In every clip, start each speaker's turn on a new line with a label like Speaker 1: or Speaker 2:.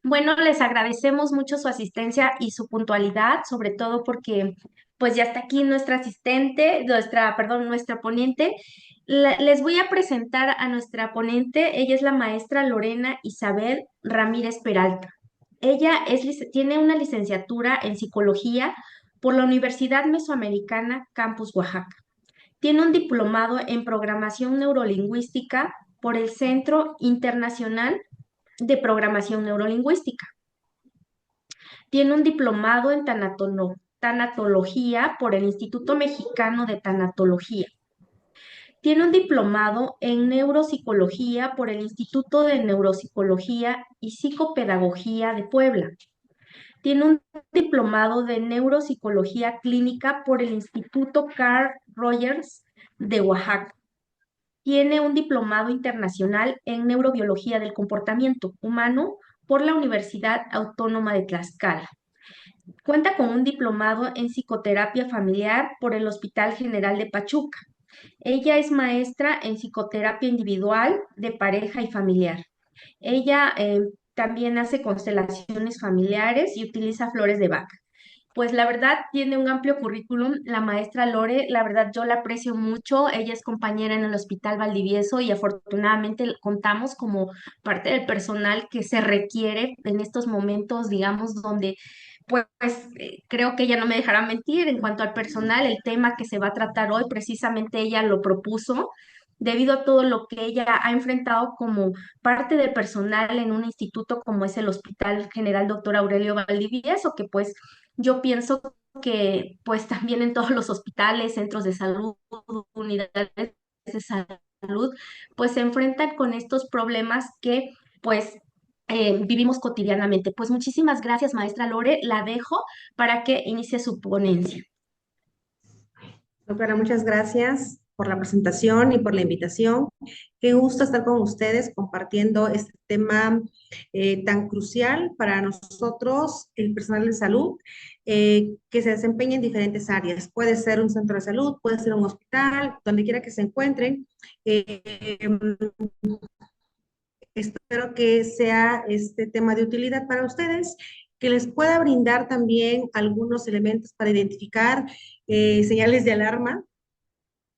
Speaker 1: Bueno, les agradecemos mucho su asistencia y su puntualidad, sobre todo porque pues ya está aquí nuestra asistente, nuestra ponente. Les voy a presentar a nuestra ponente. Ella es la maestra Lorena Isabel Ramírez Peralta. Tiene una licenciatura en psicología por la Universidad Mesoamericana Campus Oaxaca. Tiene un diplomado en programación neurolingüística por el Centro Internacional de Programación Neurolingüística. Tiene un diplomado en tanatología por el Instituto Mexicano de Tanatología. Tiene un diplomado en neuropsicología por el Instituto de Neuropsicología y Psicopedagogía de Puebla. Tiene un diplomado de neuropsicología clínica por el Instituto Carl Rogers de Oaxaca. Tiene un diplomado internacional en neurobiología del comportamiento humano por la Universidad Autónoma de Tlaxcala. Cuenta con un diplomado en psicoterapia familiar por el Hospital General de Pachuca. Ella es maestra en psicoterapia individual, de pareja y familiar. Ella también hace constelaciones familiares y utiliza flores de vaca. Pues la verdad tiene un amplio currículum, la maestra Lore, la verdad yo la aprecio mucho, ella es compañera en el Hospital Valdivieso y afortunadamente contamos como parte del personal que se requiere en estos momentos, digamos, donde creo que ella no me dejará mentir en cuanto al personal, el tema que se va a tratar hoy, precisamente ella lo propuso debido a todo lo que ella ha enfrentado como parte del personal en un instituto como es el Hospital General Doctor Aurelio Valdivieso, que pues yo pienso que pues también en todos los hospitales, centros de salud, unidades de salud, pues se enfrentan con estos problemas que pues vivimos cotidianamente. Pues muchísimas gracias, maestra Lore. La dejo para que inicie su ponencia.
Speaker 2: Doctora, muchas gracias por la presentación y por la invitación. Qué gusto estar con ustedes compartiendo este tema tan crucial para nosotros, el personal de salud, que se desempeña en diferentes áreas. Puede ser un centro de salud, puede ser un hospital, donde quiera que se encuentren. Eh, Espero que sea este tema de utilidad para ustedes, que les pueda brindar también algunos elementos para identificar señales de alarma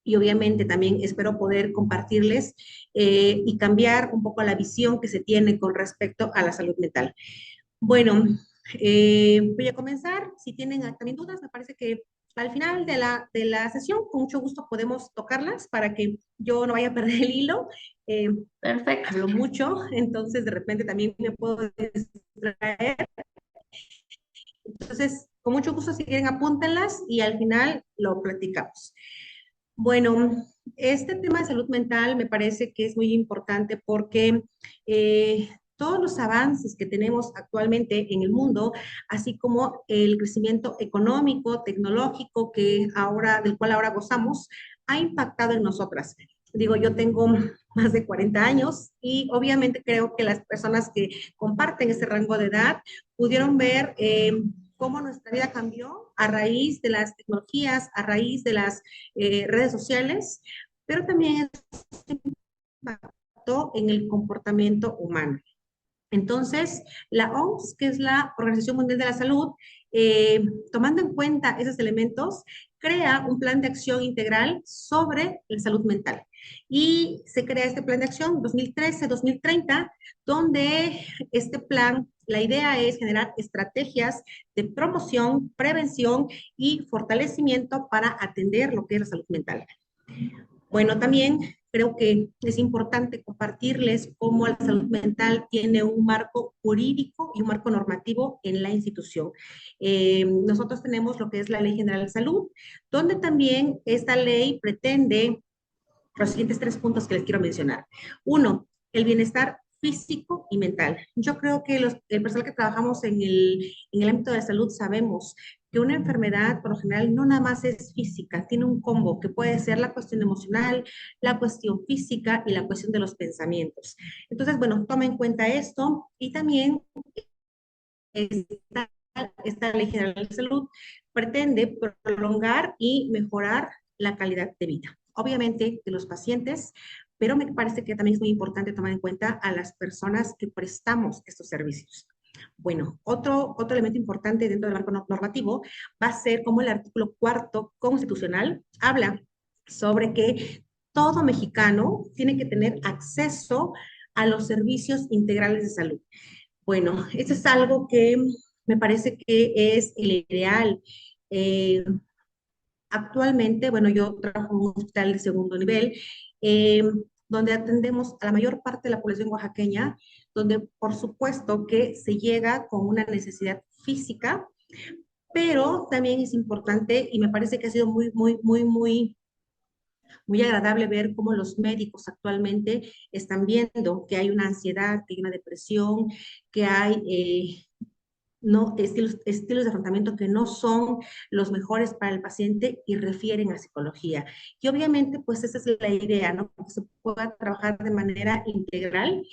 Speaker 2: y obviamente también espero poder compartirles y cambiar un poco la visión que se tiene con respecto a la salud mental. Bueno, voy a comenzar. Si tienen también dudas, me parece que al final de la sesión, con mucho gusto podemos tocarlas para que yo no vaya a perder el hilo. Eh,
Speaker 1: Perfecto.
Speaker 2: Hablo mucho, entonces de repente también me puedo distraer. Entonces, con mucho gusto, si quieren, apúntenlas y al final lo platicamos. Bueno, este tema de salud mental me parece que es muy importante porque todos los avances que tenemos actualmente en el mundo, así como el crecimiento económico, tecnológico del cual ahora gozamos, ha impactado en nosotras. Digo, yo tengo más de 40 años y obviamente creo que las personas que comparten ese rango de edad pudieron ver cómo nuestra vida cambió a raíz de las tecnologías, a raíz de las redes sociales, pero también impactó en el comportamiento humano. Entonces, la OMS, que es la Organización Mundial de la Salud, tomando en cuenta esos elementos, crea un plan de acción integral sobre la salud mental. Y se crea este plan de acción 2013-2030, donde este plan, la idea es generar estrategias de promoción, prevención y fortalecimiento para atender lo que es la salud mental. Bueno, también creo que es importante compartirles cómo la salud mental tiene un marco jurídico y un marco normativo en la institución. Nosotros tenemos lo que es la Ley General de Salud, donde también esta ley pretende los siguientes tres puntos que les quiero mencionar. Uno, el bienestar físico y mental. Yo creo que el personal que trabajamos en el ámbito de la salud sabemos que una enfermedad, por lo general, no nada más es física, tiene un combo que puede ser la cuestión emocional, la cuestión física y la cuestión de los pensamientos. Entonces, bueno, toma en cuenta esto y también esta, esta Ley General de Salud pretende prolongar y mejorar la calidad de vida, obviamente de los pacientes, pero me parece que también es muy importante tomar en cuenta a las personas que prestamos estos servicios. Bueno, otro elemento importante dentro del marco normativo va a ser como el artículo cuarto constitucional habla sobre que todo mexicano tiene que tener acceso a los servicios integrales de salud. Bueno, eso es algo que me parece que es el ideal. Eh, Actualmente, bueno, yo trabajo en un hospital de segundo nivel, eh, donde atendemos a la mayor parte de la población oaxaqueña, donde por supuesto que se llega con una necesidad física, pero también es importante y me parece que ha sido muy agradable ver cómo los médicos actualmente están viendo que hay una ansiedad, que hay una depresión, que hay no, estilos de afrontamiento que no son los mejores para el paciente y refieren a psicología. Y obviamente, pues esa es la idea, ¿no? Que se pueda trabajar de manera integral.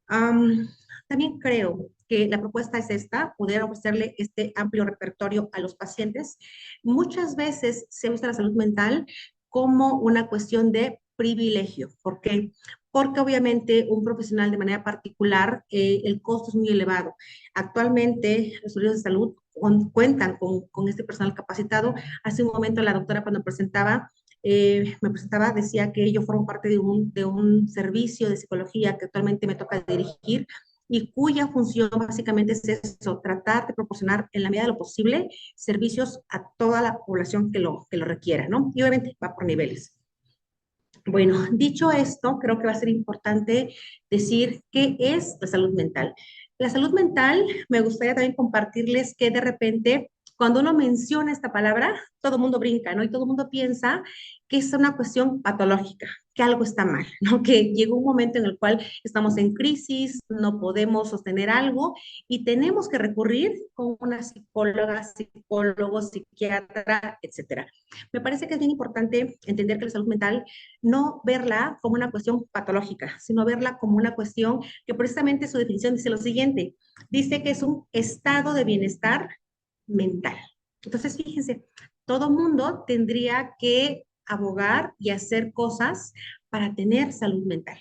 Speaker 2: Am, También creo que la propuesta es esta, poder ofrecerle este amplio repertorio a los pacientes. Muchas veces se ha visto la salud mental como una cuestión de privilegio. ¿Por qué? Porque obviamente un profesional de manera particular, el costo es muy elevado. Actualmente los servicios de salud cuentan con este personal capacitado. Hace un momento la doctora cuando me presentaba, decía que yo formo parte de un servicio de psicología que actualmente me toca dirigir y cuya función básicamente es eso, tratar de proporcionar en la medida de lo posible servicios a toda la población que lo requiera, ¿no? Y obviamente va por niveles. Bueno, dicho esto, creo que va a ser importante decir qué es la salud mental. La salud mental, me gustaría también compartirles que de repente, cuando uno menciona esta palabra, todo el mundo brinca, ¿no? Y todo el mundo piensa que es una cuestión patológica, que algo está mal, ¿no? Que llegó un momento en el cual estamos en crisis, no podemos sostener algo y tenemos que recurrir con una psicóloga, psicólogo, psiquiatra, etcétera. Me parece que es bien importante entender que la salud mental no verla como una cuestión patológica, sino verla como una cuestión que precisamente su definición dice lo siguiente, dice que es un estado de bienestar mental. Entonces, fíjense, todo mundo tendría que abogar y hacer cosas para tener salud mental.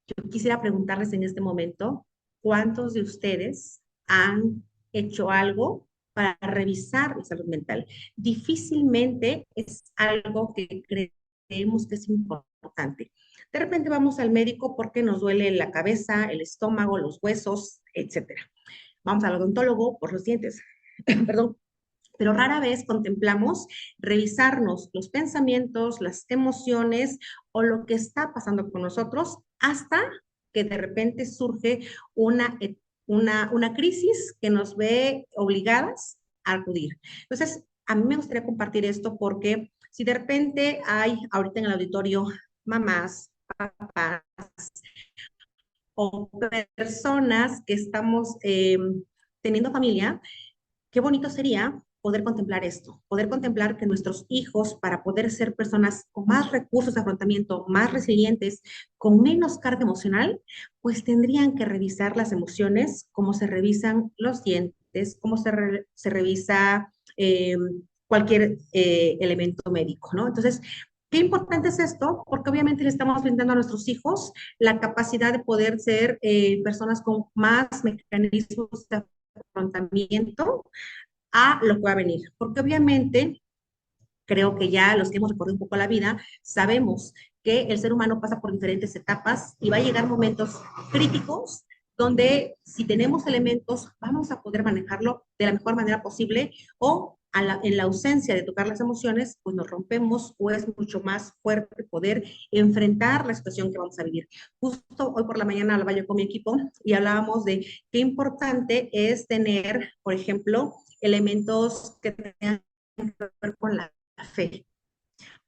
Speaker 2: Yo quisiera preguntarles en este momento, ¿cuántos de ustedes han hecho algo para revisar la salud mental? Difícilmente es algo que creemos que es importante. De repente vamos al médico porque nos duele la cabeza, el estómago, los huesos, etcétera. Vamos al odontólogo por los dientes, perdón, pero rara vez contemplamos revisarnos los pensamientos, las emociones o lo que está pasando con nosotros hasta que de repente surge una crisis que nos ve obligadas a acudir. Entonces, a mí me gustaría compartir esto porque si de repente hay ahorita en el auditorio mamás, papás o personas que estamos teniendo familia, qué bonito sería poder contemplar esto, poder contemplar que nuestros hijos, para poder ser personas con más recursos de afrontamiento, más resilientes, con menos carga emocional, pues tendrían que revisar las emociones, cómo se revisan los dientes, cómo se revisa cualquier elemento médico, ¿no? Entonces, qué importante es esto, porque obviamente le estamos brindando a nuestros hijos la capacidad de poder ser personas con más mecanismos de afrontamiento a lo que va a venir. Porque obviamente creo que ya los que hemos recorrido un poco la vida sabemos que el ser humano pasa por diferentes etapas y va a llegar momentos críticos donde si tenemos elementos vamos a poder manejarlo de la mejor manera posible o en la ausencia de tocar las emociones, pues nos rompemos o es mucho más fuerte poder enfrentar la situación que vamos a vivir. Justo hoy por la mañana hablaba yo con mi equipo y hablábamos de qué importante es tener, por ejemplo, elementos que tengan que ver con la fe,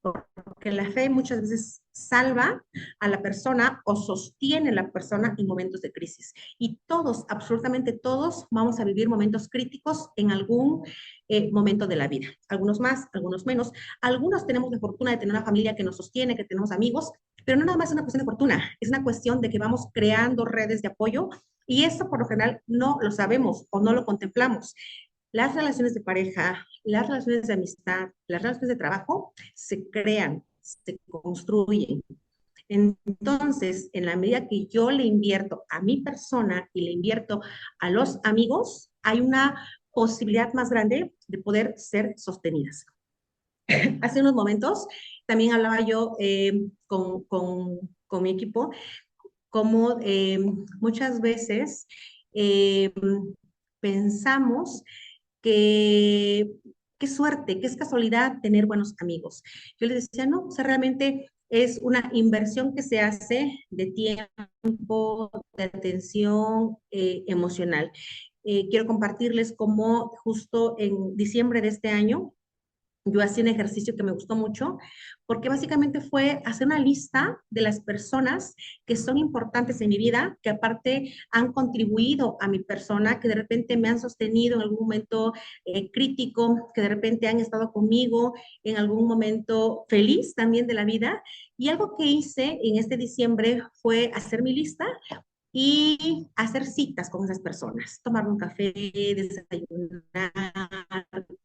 Speaker 2: porque la fe muchas veces salva a la persona o sostiene a la persona en momentos de crisis. Y todos, absolutamente todos, vamos a vivir momentos críticos en algún momento de la vida. Algunos más, algunos menos. Algunos tenemos la fortuna de tener una familia que nos sostiene, que tenemos amigos, pero no nada más es una cuestión de fortuna, es una cuestión de que vamos creando redes de apoyo y eso por lo general no lo sabemos o no lo contemplamos. Las relaciones de pareja, las relaciones de amistad, las relaciones de trabajo se crean, se construyen. Entonces, en la medida que yo le invierto a mi persona y le invierto a los amigos, hay una posibilidad más grande de poder ser sostenidas. Hace unos momentos también hablaba yo con mi equipo, como muchas veces eh, pensamos que qué suerte, qué es casualidad tener buenos amigos. Yo les decía, no, o sea, realmente es una inversión que se hace de tiempo, de atención emocional. Quiero compartirles cómo justo en diciembre de este año yo hacía un ejercicio que me gustó mucho, porque básicamente fue hacer una lista de las personas que son importantes en mi vida, que aparte han contribuido a mi persona, que de repente me han sostenido en algún momento crítico, que de repente han estado conmigo en algún momento feliz también de la vida. Y algo que hice en este diciembre fue hacer mi lista y hacer citas con esas personas, tomar un café, desayunar,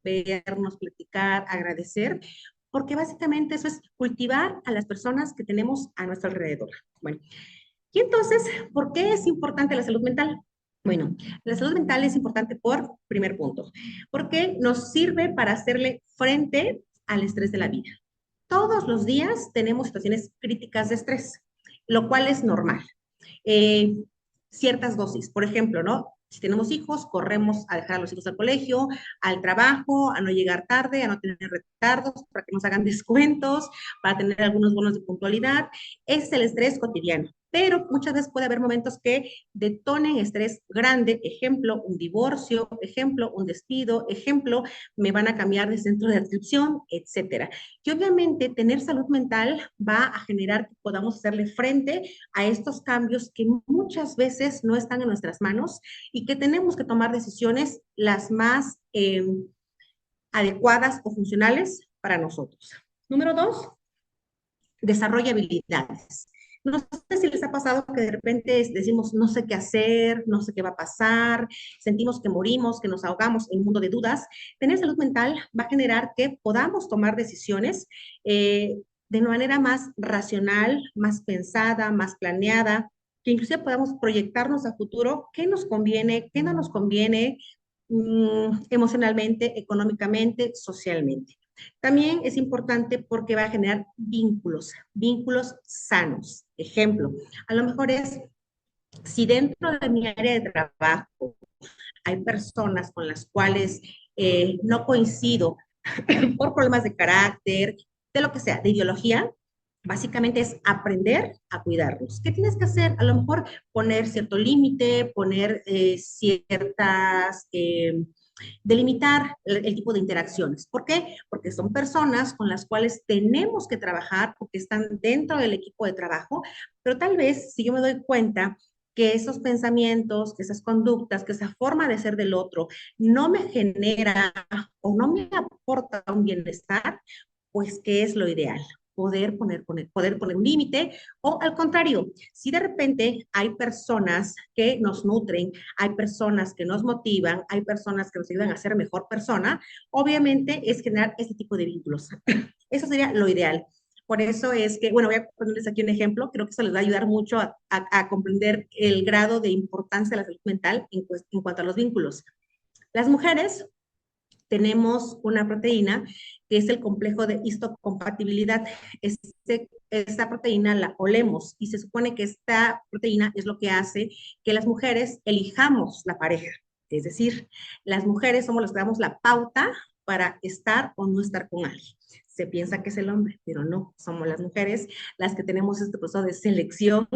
Speaker 2: vernos, platicar, agradecer, porque básicamente eso es cultivar a las personas que tenemos a nuestro alrededor. Bueno, y entonces, ¿por qué es importante la salud mental? Bueno, la salud mental es importante por primer punto, porque nos sirve para hacerle frente al estrés de la vida. Todos los días tenemos situaciones críticas de estrés, lo cual es normal. Eh, Ciertas dosis, por ejemplo, ¿no? Si tenemos hijos, corremos a dejar a los hijos al colegio, al trabajo, a no llegar tarde, a no tener retardos, para que nos hagan descuentos, para tener algunos bonos de puntualidad. Ese es el estrés cotidiano. Pero muchas veces puede haber momentos que detonen estrés grande, ejemplo, un divorcio, ejemplo, un despido, ejemplo, me van a cambiar de centro de adscripción, etcétera. Y obviamente tener salud mental va a generar que podamos hacerle frente a estos cambios que muchas veces no están en nuestras manos y que tenemos que tomar decisiones las más adecuadas o funcionales para nosotros. Número dos, desarrolla habilidades. No sé si les ha pasado que de repente decimos, no sé qué hacer, no sé qué va a pasar, sentimos que morimos, que nos ahogamos en un mundo de dudas. Tener salud mental va a generar que podamos tomar decisiones de una manera más racional, más pensada, más planeada, que inclusive podamos proyectarnos a futuro qué nos conviene, qué no nos conviene emocionalmente, económicamente, socialmente. También es importante porque va a generar vínculos, vínculos sanos. Ejemplo, a lo mejor es si dentro de mi área de trabajo hay personas con las cuales no coincido por problemas de carácter, de lo que sea, de ideología, básicamente es aprender a cuidarlos. ¿Qué tienes que hacer? A lo mejor poner cierto límite, poner ciertas delimitar el tipo de interacciones. ¿Por qué? Porque son personas con las cuales tenemos que trabajar porque están dentro del equipo de trabajo, pero tal vez si yo me doy cuenta que esos pensamientos, que esas conductas, que esa forma de ser del otro no me genera o no me aporta un bienestar, pues ¿qué es lo ideal? Poder poner un límite o al contrario, si de repente hay personas que nos nutren, hay personas que nos motivan, hay personas que nos ayudan a ser mejor persona, obviamente es generar este tipo de vínculos. Eso sería lo ideal. Por eso es que, bueno, voy a ponerles aquí un ejemplo, creo que eso les va a ayudar mucho a comprender el grado de importancia de la salud mental en cuanto a los vínculos. Las mujeres tenemos una proteína que es el complejo de histocompatibilidad. Esta proteína la olemos y se supone que esta proteína es lo que hace que las mujeres elijamos la pareja. Es decir, las mujeres somos las que damos la pauta para estar o no estar con alguien. Se piensa que es el hombre, pero no, somos las mujeres las que tenemos este proceso de selección,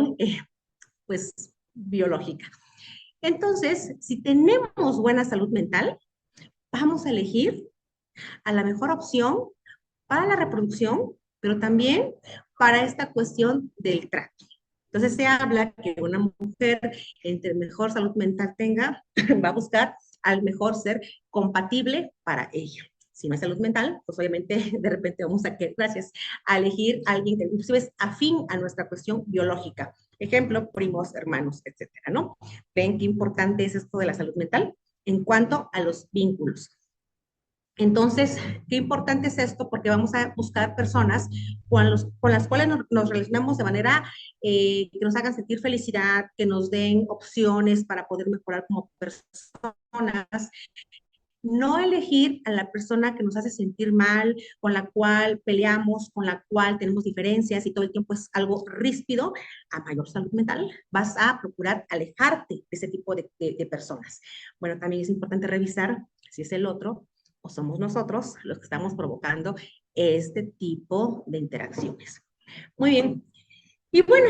Speaker 2: pues, biológica. Entonces, si tenemos buena salud mental, vamos a elegir a la mejor opción para la reproducción, pero también para esta cuestión del trato. Entonces se habla que una mujer, entre mejor salud mental tenga, va a buscar al mejor ser compatible para ella. Si no hay salud mental, pues obviamente de repente vamos a que, gracias, a elegir a alguien que inclusive es afín a nuestra cuestión biológica. Ejemplo, primos, hermanos, etcétera, ¿no? ¿Ven qué importante es esto de la salud mental? En cuanto a los vínculos. Entonces, qué importante es esto porque vamos a buscar personas con las cuales nos relacionamos de manera que nos hagan sentir felicidad, que nos den opciones para poder mejorar como personas, no elegir a la persona que nos hace sentir mal, con la cual peleamos, con la cual tenemos diferencias y todo el tiempo es algo ríspido. A mayor salud mental, vas a procurar alejarte de ese tipo de personas. Bueno, también es importante revisar si es el otro o somos nosotros los que estamos provocando este tipo de interacciones. Muy bien. Y bueno,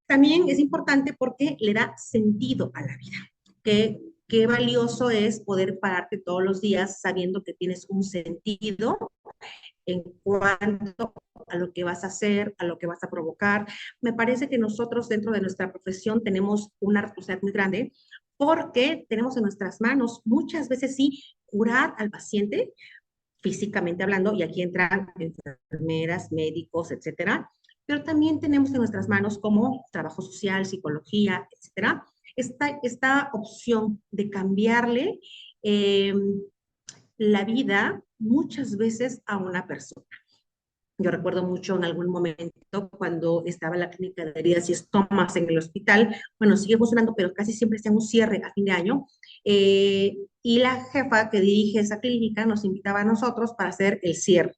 Speaker 2: también es importante porque le da sentido a la vida. Qué valioso es poder pararte todos los días sabiendo que tienes un sentido en cuanto a lo que vas a hacer, a lo que vas a provocar. Me parece que nosotros dentro de nuestra profesión tenemos una responsabilidad muy grande porque tenemos en nuestras manos muchas veces sí curar al paciente físicamente hablando, y aquí entran enfermeras, médicos, etcétera, pero también tenemos en nuestras manos como trabajo social, psicología, etcétera, esta opción de cambiarle eh, la vida muchas veces a una persona. Yo recuerdo mucho en algún momento cuando estaba en la clínica de heridas y estomas en el hospital, bueno, sigue funcionando, pero casi siempre está en un cierre a fin de año. Y la jefa que dirige esa clínica nos invitaba a nosotros para hacer el cierre.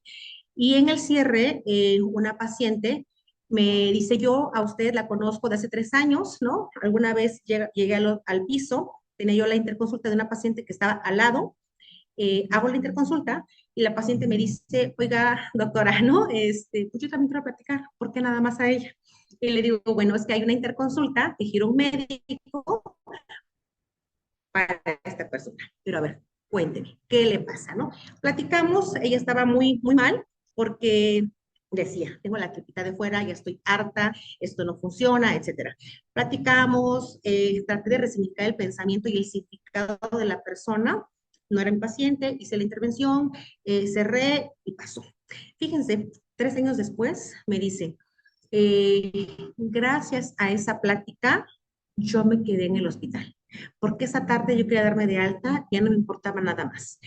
Speaker 2: Y en el cierre, una paciente me dice, yo a usted la conozco de hace 3 años, ¿no? Alguna vez llegué al piso, tenía yo la interconsulta de una paciente que estaba al lado, hago la interconsulta y la paciente me dice, oiga, doctora, ¿no? Pues yo también quiero platicar, ¿por qué nada más a ella? Y le digo, bueno, es que hay una interconsulta de giro médico para esta persona. Pero a ver, cuénteme, ¿qué le pasa, no? Platicamos, ella estaba muy, muy mal porque decía, tengo la tripita de fuera, ya estoy harta, esto no funciona, etcétera. Platicamos, traté de resignificar el pensamiento y el significado de la persona. No era mi paciente, hice la intervención, cerré y pasó. Fíjense, 3 años después me dice, gracias a esa plática, yo me quedé en el hospital, porque esa tarde yo quería darme de alta, ya no me importaba nada más.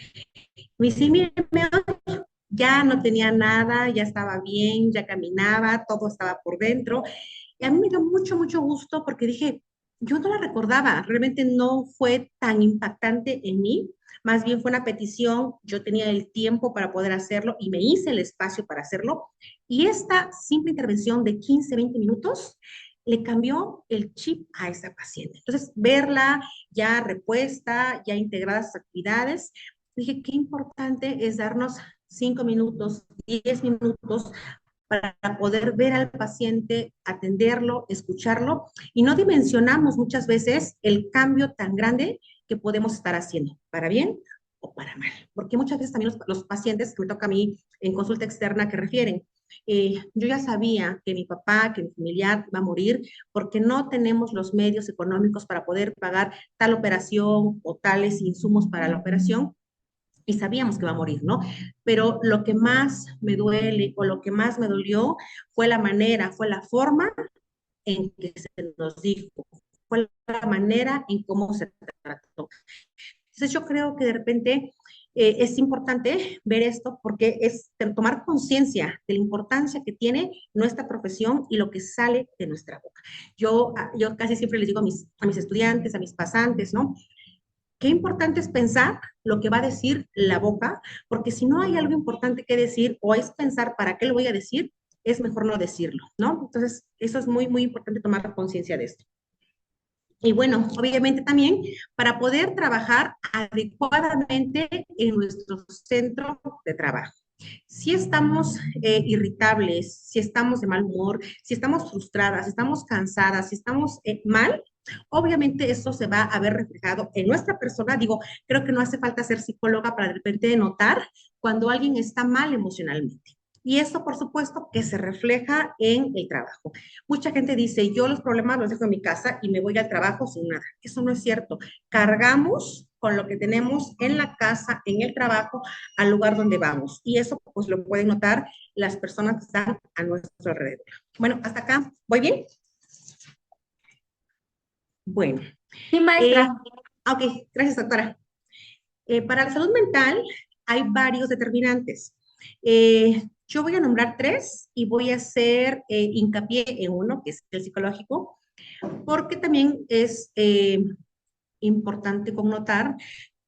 Speaker 2: Me dice, mire, ya no tenía nada, ya estaba bien, ya caminaba, todo estaba por dentro. Y a mí me dio mucho, mucho gusto porque dije, yo no la recordaba, realmente no fue tan impactante en mí, más bien fue una petición, yo tenía el tiempo para poder hacerlo y me hice el espacio para hacerlo. Y esta simple intervención de 15, 20 minutos le cambió el chip a esa paciente. Entonces, verla ya repuesta, ya integradas sus actividades, dije, qué importante es darnos 5 minutos, 10 minutos para poder ver al paciente, atenderlo, escucharlo, y no dimensionamos muchas veces el cambio tan grande que podemos estar haciendo, para bien o para mal. Porque muchas veces también los pacientes que me toca a mí en consulta externa que refieren, yo ya sabía que mi papá, que mi familiar va a morir porque no tenemos los medios económicos para poder pagar tal operación o tales insumos para la operación, y sabíamos que va a morir, ¿no? Pero lo que más me duele o lo que más me dolió fue la manera, fue la forma en que se nos dijo, fue la manera en cómo se trató. Entonces yo creo que de repente es importante ver esto porque es tomar conciencia de la importancia que tiene nuestra profesión y lo que sale de nuestra boca. Yo casi siempre les digo a mis estudiantes, a mis pasantes, ¿no? Qué importante es pensar lo que va a decir la boca, porque si no hay algo importante que decir o es pensar para qué lo voy a decir, es mejor no decirlo, ¿no? Entonces, eso es muy, muy importante tomar conciencia de esto. Y bueno, obviamente también para poder trabajar adecuadamente en nuestro centro de trabajo. Si estamos irritables, si estamos de mal humor, si estamos frustradas, si estamos cansadas, si estamos mal, obviamente eso se va a ver reflejado en nuestra persona. Digo, creo que no hace falta ser psicóloga para de repente notar cuando alguien está mal emocionalmente. Y eso, por supuesto, que se refleja en el trabajo. Mucha gente dice, yo los problemas los dejo en mi casa y me voy al trabajo sin nada. Eso no es cierto. Cargamos con lo que tenemos en la casa, en el trabajo, al lugar donde vamos. Y eso pues lo pueden notar las personas que están a nuestro alrededor. Bueno, hasta acá. ¿Voy bien? Bueno.
Speaker 1: Sí,
Speaker 2: Eh,
Speaker 1: maestra.
Speaker 2: ok, gracias, doctora. Para la salud mental, hay varios determinantes. Yo voy a nombrar tres y voy a hacer hincapié en uno, que es el psicológico, porque también es importante connotar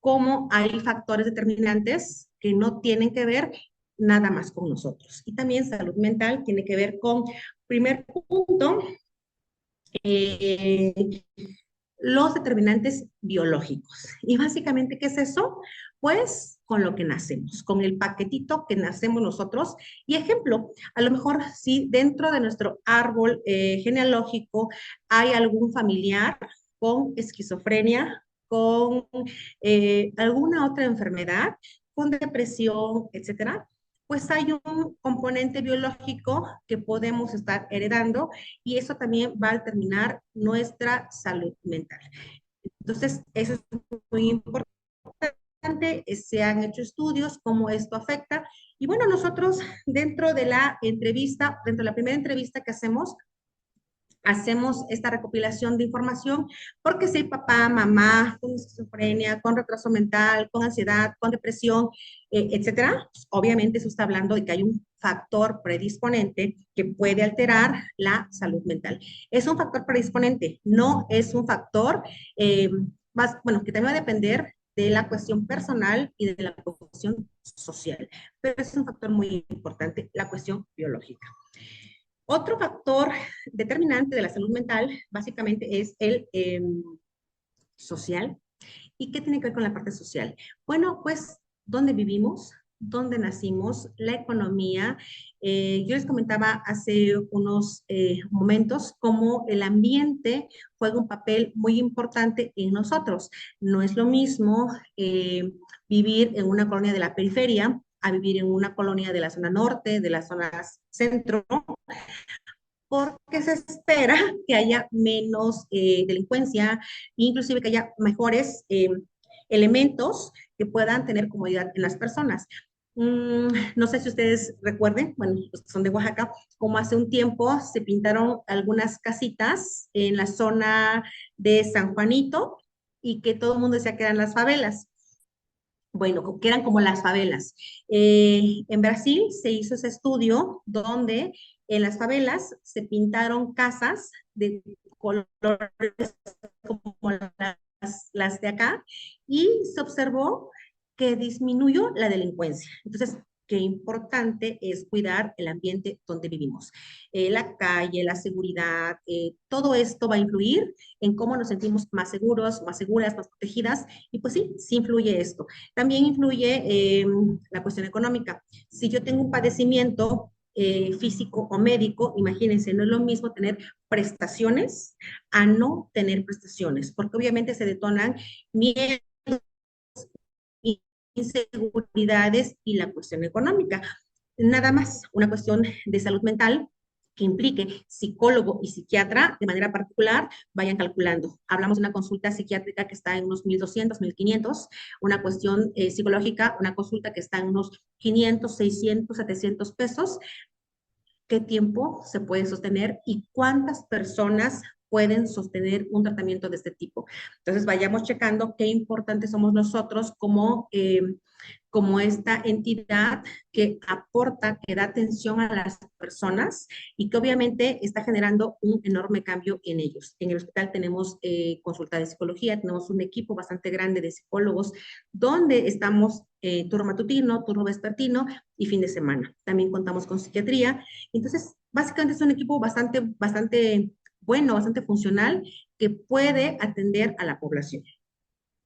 Speaker 2: cómo hay factores determinantes que no tienen que ver nada más con nosotros. Y también salud mental tiene que ver con, primer punto, eh, los determinantes biológicos. Y básicamente, ¿qué es eso? Pues con lo que nacemos, con el paquetito que nacemos nosotros. Y ejemplo, a lo mejor si dentro de nuestro árbol genealógico hay algún familiar con esquizofrenia, con alguna otra enfermedad, con depresión, etcétera, pues hay un componente biológico que podemos estar heredando y eso también va a determinar nuestra salud mental. Entonces, eso es muy importante. Se han hecho estudios, cómo esto afecta. Y bueno, nosotros dentro de la entrevista, dentro de la primera entrevista que hacemos esta recopilación de información, porque si hay papá, mamá con esquizofrenia, con retraso mental, con ansiedad, con depresión, etcétera, pues obviamente eso está hablando de que hay un factor predisponente que puede alterar la salud mental. Es un factor predisponente, no es un factor más, bueno, que también va a depender de la cuestión personal y de la cuestión social, pero es un factor muy importante, la cuestión biológica. Otro factor determinante de la salud mental básicamente es el social. ¿Y qué tiene que ver con la parte social? Bueno, pues dónde vivimos, dónde nacimos, la economía. Yo les comentaba hace unos momentos cómo el ambiente juega un papel muy importante en nosotros. No es lo mismo vivir en una colonia de la periferia a vivir en una colonia de la zona norte, de la zona centro, porque se espera que haya menos delincuencia, inclusive que haya mejores elementos que puedan tener comodidad en las personas. No sé si ustedes recuerden, bueno, los que son de Oaxaca, como hace un tiempo se pintaron algunas casitas en la zona de San Juanito y que todo el mundo decía que eran las favelas. Bueno, que eran como las favelas. En Brasil se hizo ese estudio donde en las favelas se pintaron casas de colores como las de acá y se observó que disminuyó la delincuencia. Entonces, qué importante es cuidar el ambiente donde vivimos. La calle, la seguridad, todo esto va a influir en cómo nos sentimos más seguros, más seguras, más protegidas. Y pues sí, sí influye esto. También influye la cuestión económica. Si yo tengo un padecimiento físico o médico, imagínense, no es lo mismo tener prestaciones a no tener prestaciones, porque obviamente se detonan miedos, inseguridades y la cuestión económica. Nada más, una cuestión de salud mental que implique psicólogo y psiquiatra de manera particular, vayan calculando. Hablamos de una consulta psiquiátrica que está en unos 1,200, 1,500, una cuestión psicológica, una consulta que está en unos 500, 600, 700 pesos. ¿Qué tiempo se puede sostener y cuántas personas pueden sostener un tratamiento de este tipo? Entonces, vayamos checando qué importantes somos nosotros como esta entidad que aporta, que da atención a las personas y que obviamente está generando un enorme cambio en ellos. En el hospital tenemos consulta de psicología, tenemos un equipo bastante grande de psicólogos donde estamos turno matutino, turno vespertino y fin de semana. También contamos con psiquiatría. Entonces, básicamente es un equipo bastante bueno, bastante funcional que puede atender a la población.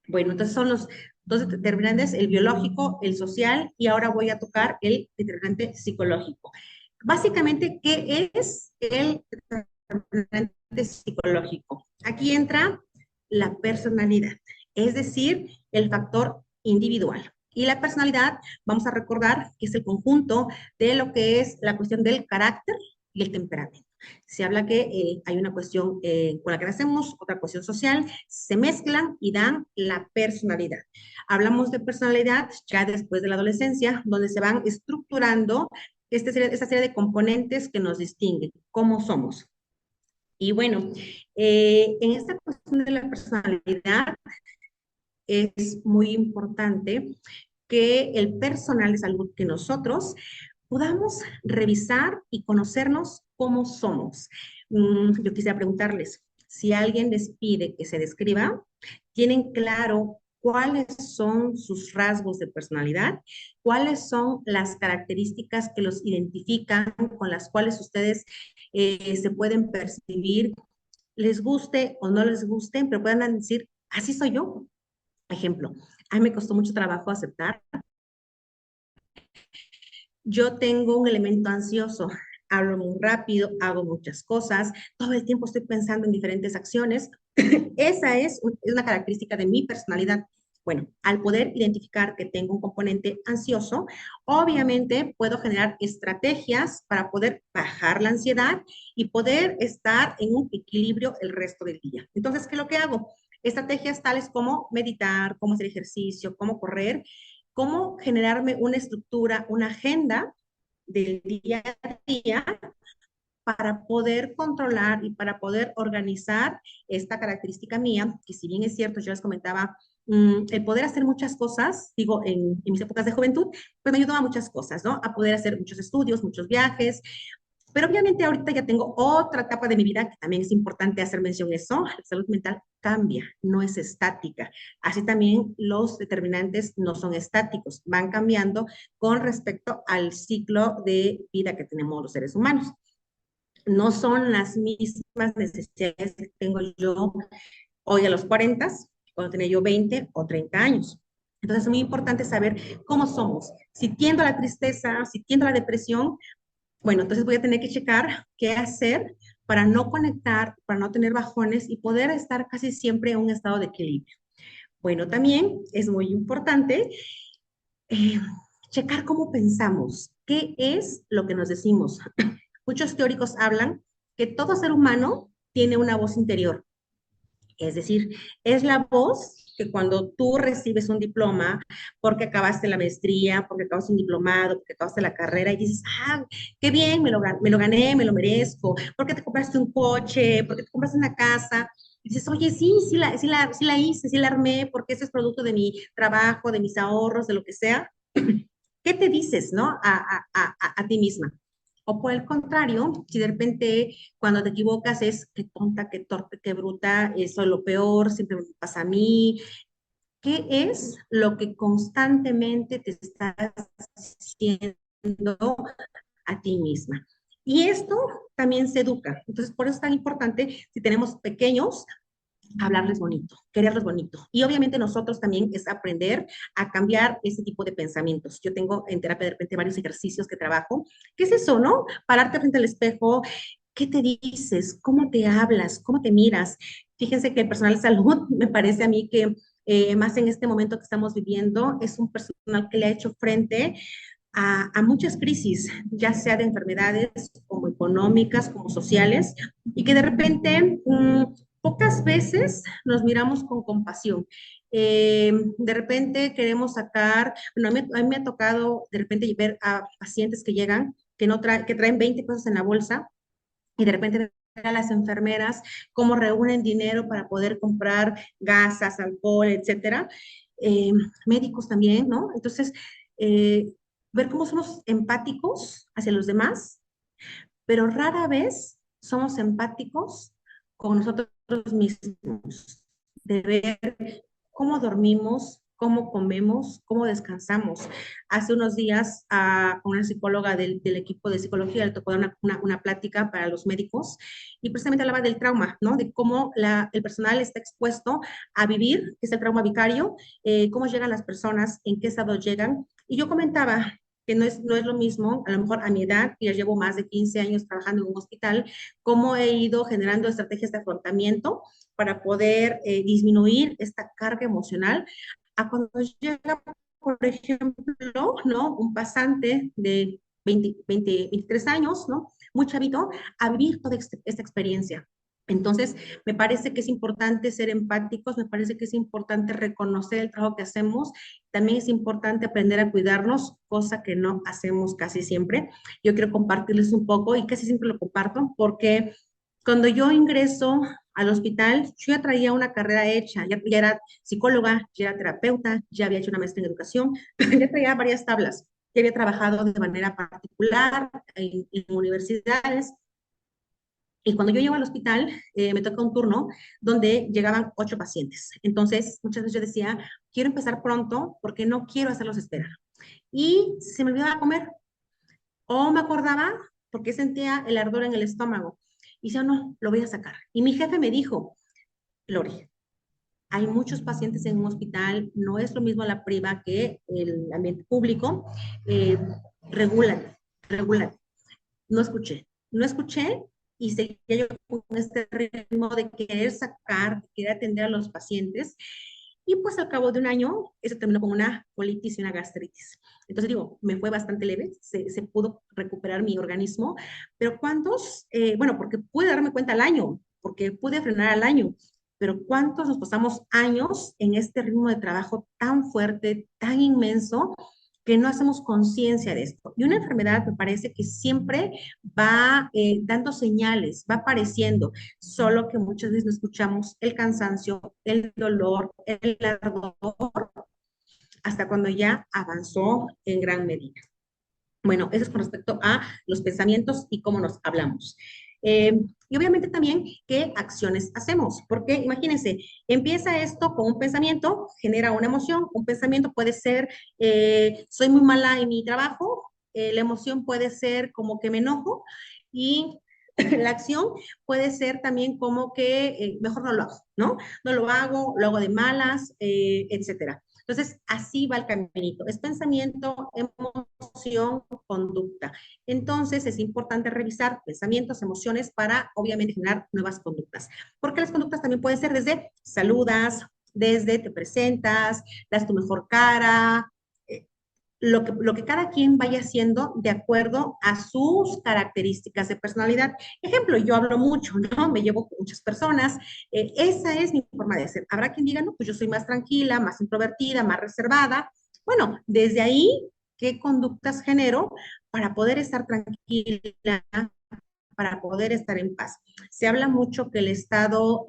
Speaker 2: Bueno, entonces son los dos determinantes, el biológico, el social, y ahora voy a tocar el determinante psicológico. Básicamente, ¿qué es el determinante psicológico? Aquí entra la personalidad, es decir, el factor individual. Y la personalidad, vamos a recordar que es el conjunto de lo que es la cuestión del carácter y el temperamento. Se habla que hay una cuestión con la que nacemos, otra cuestión social, se mezclan y dan la personalidad. Hablamos de personalidad ya después de la adolescencia, donde se van estructurando esta serie de componentes que nos distinguen, cómo somos. Y bueno, en esta cuestión de la personalidad es muy importante que el personal de salud, que nosotros podamos revisar y conocernos cómo somos. Yo quisiera preguntarles, si alguien les pide que se describa, ¿tienen claro cuáles son sus rasgos de personalidad? ¿Cuáles son las características que los identifican, con las cuales ustedes se pueden percibir, les guste o no les guste, pero puedan decir, así soy yo? Ejemplo, a mí me costó mucho trabajo aceptar. Yo tengo un elemento ansioso, hablo muy rápido, hago muchas cosas, todo el tiempo estoy pensando en diferentes acciones. Esa es una característica de mi personalidad. Bueno, al poder identificar que tengo un componente ansioso, obviamente puedo generar estrategias para poder bajar la ansiedad y poder estar en un equilibrio el resto del día. Entonces, ¿qué es lo que hago? Estrategias tales como meditar, cómo hacer ejercicio, cómo correr, cómo generarme una estructura, una agenda del día a día para poder controlar y para poder organizar esta característica mía, que si bien es cierto, yo les comentaba, el poder hacer muchas cosas, digo, en mis épocas de juventud, pues me ayudó a muchas cosas, ¿no? A poder hacer muchos estudios, muchos viajes, pero obviamente ahorita ya tengo otra etapa de mi vida que también es importante hacer mención de eso. La salud mental cambia, no es estática. Así también los determinantes no son estáticos, van cambiando con respecto al ciclo de vida que tenemos los seres humanos. No son las mismas necesidades que tengo yo hoy a los 40, cuando tenía yo 20 o 30 años. Entonces es muy importante saber cómo somos. Si tiendo a la tristeza, si tiendo a la depresión, bueno, entonces voy a tener que checar qué hacer para no conectar, para no tener bajones y poder estar casi siempre en un estado de equilibrio. Bueno, también es muy importante eh, checar cómo pensamos, qué es lo que nos decimos. Muchos teóricos hablan que todo ser humano tiene una voz interior, es decir, es la voz que cuando tú recibes un diploma, porque acabaste la maestría, porque acabaste un diplomado, porque acabaste la carrera y dices, ah, qué bien, me lo gané, me lo merezco, porque te compraste un coche, porque te compraste una casa. Y dices, oye, sí, sí la hice, sí la armé, porque ese es producto de mi trabajo, de mis ahorros, de lo que sea. ¿Qué te dices, no? A ti misma. O por el contrario, si de repente cuando te equivocas es qué tonta, qué torpe, qué bruta, eso es lo peor, siempre me pasa a mí. ¿Qué es lo que constantemente te estás diciendo a ti misma? Y esto también se educa. Entonces, por eso es tan importante, si tenemos pequeños, hablarles bonito, quererles bonito. Y obviamente nosotros también es aprender a cambiar ese tipo de pensamientos. Yo tengo en terapia de repente varios ejercicios que trabajo. ¿Qué es eso, no? Pararte frente al espejo. ¿Qué te dices? ¿Cómo te hablas? ¿Cómo te miras? Fíjense que el personal de salud me parece a mí que más en este momento que estamos viviendo es un personal que le ha hecho frente a muchas crisis, ya sea de enfermedades como económicas, como sociales, y que de repente pocas veces nos miramos con compasión. De repente queremos sacar, bueno, a mí me ha tocado de repente ver a pacientes que llegan, que traen 20 pesos en la bolsa y de repente ver a las enfermeras cómo reúnen dinero para poder comprar gasas, alcohol, etcétera. Eh, Médicos también, ¿no? Entonces, eh, ver cómo somos empáticos hacia los demás, pero rara vez somos empáticos con nosotros mismos, de ver cómo dormimos, cómo comemos, cómo descansamos. Hace unos días a una psicóloga del equipo de psicología le tocó dar una plática para los médicos y precisamente hablaba del trauma, ¿no? De cómo el personal está expuesto a vivir, que es el trauma vicario, cómo llegan las personas, en qué estado llegan. Y yo comentaba, que no es lo mismo, a lo mejor a mi edad, que ya llevo más de 15 años trabajando en un hospital, cómo he ido generando estrategias de afrontamiento para poder disminuir esta carga emocional, a cuando llega, por ejemplo, ¿no? Un pasante de 23 años, ¿no? Muy chavito, a vivir toda esta experiencia. Entonces, me parece que es importante ser empáticos, me parece que es importante reconocer el trabajo que hacemos, también es importante aprender a cuidarnos, cosa que no hacemos casi siempre. Yo quiero compartirles un poco y casi siempre lo comparto porque cuando yo ingreso al hospital, yo ya traía una carrera hecha, ya era psicóloga, ya era terapeuta, ya había hecho una maestría en educación, ya traía varias tablas, ya había trabajado de manera particular en universidades. Y cuando yo llego al hospital, me toca un turno donde llegaban 8 pacientes. Entonces, muchas veces yo decía, quiero empezar pronto porque no quiero hacerlos esperar. Y se me olvidaba comer. O me acordaba porque sentía el ardor en el estómago. Y decía, no, lo voy a sacar. Y mi jefe me dijo, Lori, hay muchos pacientes en un hospital, no es lo mismo la priva que el ambiente público. Eh, regulan, regulan. No escuché y seguía yo con este ritmo de querer sacar, de querer atender a los pacientes. Y pues al cabo de un año, eso terminó con una colitis y una gastritis. Entonces digo, me fue bastante leve, se pudo recuperar mi organismo, pero ¿cuántos? Bueno, porque pude darme cuenta al año, porque pude frenar al año, pero ¿cuántos nos pasamos años en este ritmo de trabajo tan fuerte, tan inmenso, que no hacemos conciencia de esto? Y una enfermedad me parece que siempre va dando señales, va apareciendo, solo que muchas veces no escuchamos el cansancio, el dolor, el ardor, hasta cuando ya avanzó en gran medida. Bueno, eso es con respecto a los pensamientos y cómo nos hablamos. Y obviamente también qué acciones hacemos, porque imagínense, empieza esto con un pensamiento, genera una emoción, un pensamiento puede ser, soy muy mala en mi trabajo, la emoción puede ser como que me enojo y la acción puede ser también como que mejor no lo hago, ¿no? No lo hago de malas, etcétera. Entonces, así va el caminito. Es pensamiento, emoción, conducta. Entonces, es importante revisar pensamientos, emociones para, obviamente, generar nuevas conductas. Porque las conductas también pueden ser desde saludas, desde te presentas, das tu mejor cara, lo que cada quien vaya haciendo de acuerdo a sus características de personalidad. Ejemplo, yo hablo mucho, ¿no? Me llevo con muchas personas. Esa es mi forma de ser. Habrá quien diga, no, pues yo soy más tranquila, más introvertida, más reservada. Bueno, desde ahí, ¿qué conductas genero para poder estar tranquila, para poder estar en paz? Se habla mucho que el estado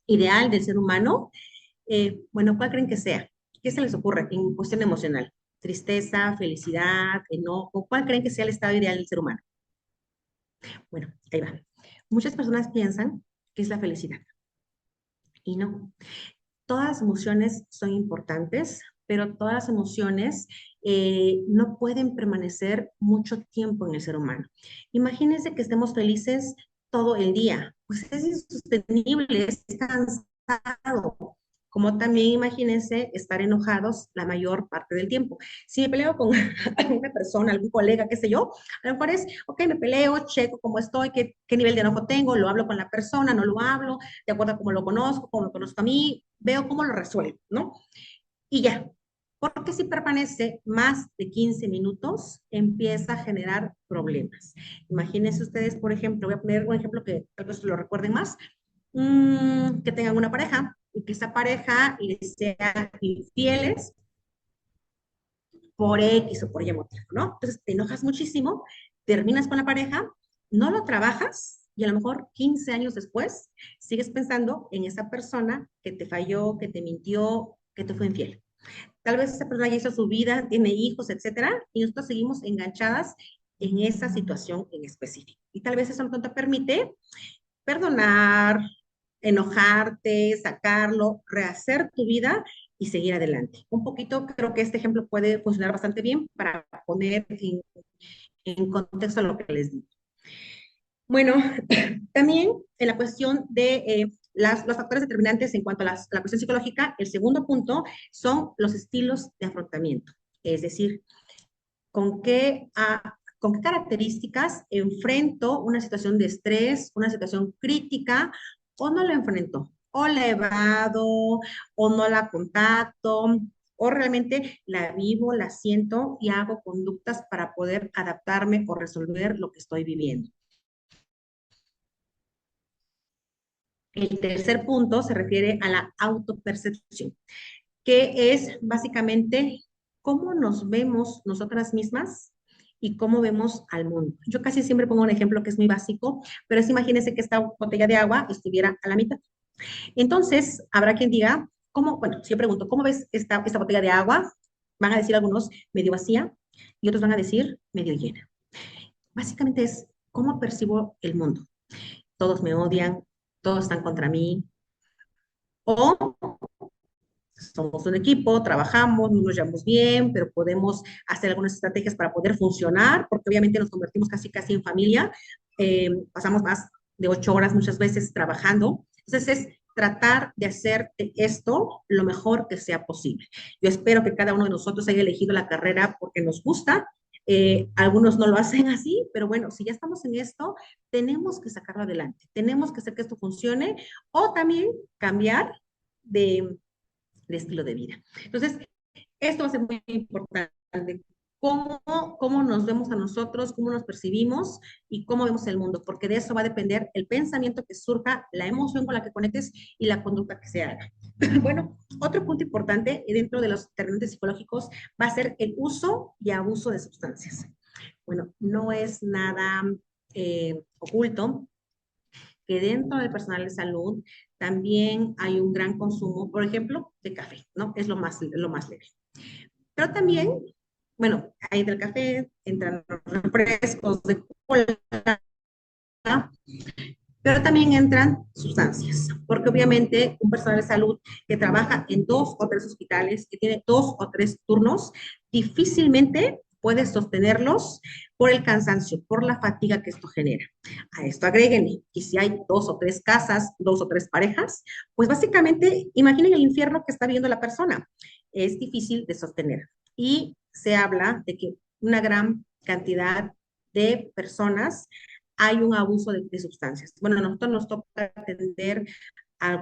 Speaker 2: ideal del ser humano, bueno, ¿cuál creen que sea? ¿Qué se les ocurre en cuestión emocional? Tristeza, felicidad, enojo, ¿cuál creen que sea el estado ideal del ser humano? Bueno, ahí va. Muchas personas piensan que es la felicidad y no. Todas las emociones son importantes, pero todas las emociones no pueden permanecer mucho tiempo en el ser humano. Imagínense que estemos felices todo el día, pues es insostenible, es cansado. Como también imagínense estar enojados la mayor parte del tiempo. Si me peleo con alguna persona, algún colega, qué sé yo, a lo mejor es, ok, me peleo, checo cómo estoy, qué nivel de enojo tengo, lo hablo con la persona, no lo hablo, de acuerdo a cómo lo conozco, cómo lo conozco a mí, veo cómo lo resuelvo, ¿no? Y ya, porque si permanece más de 15 minutos, empieza a generar problemas. Imagínense ustedes, por ejemplo, voy a poner un ejemplo que tal vez lo recuerden más, que tengan una pareja y que esa pareja les sea infieles por X o por Y motivo, ¿no? Entonces te enojas muchísimo, terminas con la pareja, no lo trabajas y a lo mejor 15 años después sigues pensando en esa persona que te falló, que te mintió, que te fue infiel. Tal vez esa persona ya hizo su vida, tiene hijos, etcétera, y nosotros seguimos enganchadas en esa situación en específico. Y tal vez eso no te permite perdonar, enojarte, sacarlo, rehacer tu vida y seguir adelante. Un poquito creo que este ejemplo puede funcionar bastante bien para poner en contexto lo que les digo. Bueno, también en la cuestión de los factores determinantes en cuanto a la cuestión psicológica, el segundo punto son los estilos de afrontamiento, es decir, con qué características enfrento una situación de estrés, una situación crítica, o no la enfrento, o la evado, o no la contacto, o realmente la vivo, la siento y hago conductas para poder adaptarme o resolver lo que estoy viviendo. El tercer punto se refiere a la autopercepción, que es básicamente cómo nos vemos nosotras mismas y cómo vemos al mundo. Yo casi siempre pongo un ejemplo que es muy básico, pero es imagínense que esta botella de agua estuviera a la mitad. Entonces, habrá quien diga, ¿cómo? Bueno, si yo pregunto, ¿cómo ves esta botella de agua? Van a decir algunos medio vacía y otros van a decir medio llena. Básicamente es cómo percibo el mundo. Todos me odian, todos están contra mí, o somos un equipo, trabajamos, no nos llevamos bien, pero podemos hacer algunas estrategias para poder funcionar, porque obviamente nos convertimos casi casi en familia. Pasamos más de 8 horas muchas veces trabajando. Entonces es tratar de hacer esto lo mejor que sea posible. Yo espero que cada uno de nosotros haya elegido la carrera porque nos gusta. Algunos no lo hacen así, pero bueno, si ya estamos en esto, tenemos que sacarlo adelante, tenemos que hacer que esto funcione o también cambiar de estilo de vida. Entonces, esto va a ser muy importante. Cómo nos vemos a nosotros, cómo nos percibimos y cómo vemos el mundo, porque de eso va a depender el pensamiento que surja, la emoción con la que conectes y la conducta que se haga. Bueno, otro punto importante dentro de los determinantes psicológicos va a ser el uso y abuso de sustancias. Bueno, no es nada oculto que dentro del personal de salud también hay un gran consumo, por ejemplo, de café, ¿no? Es lo más leve. Pero también, bueno, ahí del café entran los refrescos de cola, pero también entran sustancias, porque obviamente un personal de salud que trabaja en 2 o 3 hospitales, que tiene 2 o 3 turnos, difícilmente puede sostenerlos por el cansancio, por la fatiga que esto genera. A esto agréguenle, y si hay 2 o 3 casas, 2 o 3 parejas, pues básicamente imaginen el infierno que está viviendo la persona. Es difícil de sostener. Y se habla de que una gran cantidad de personas hay un abuso de sustancias. Bueno, a nosotros nos toca atender a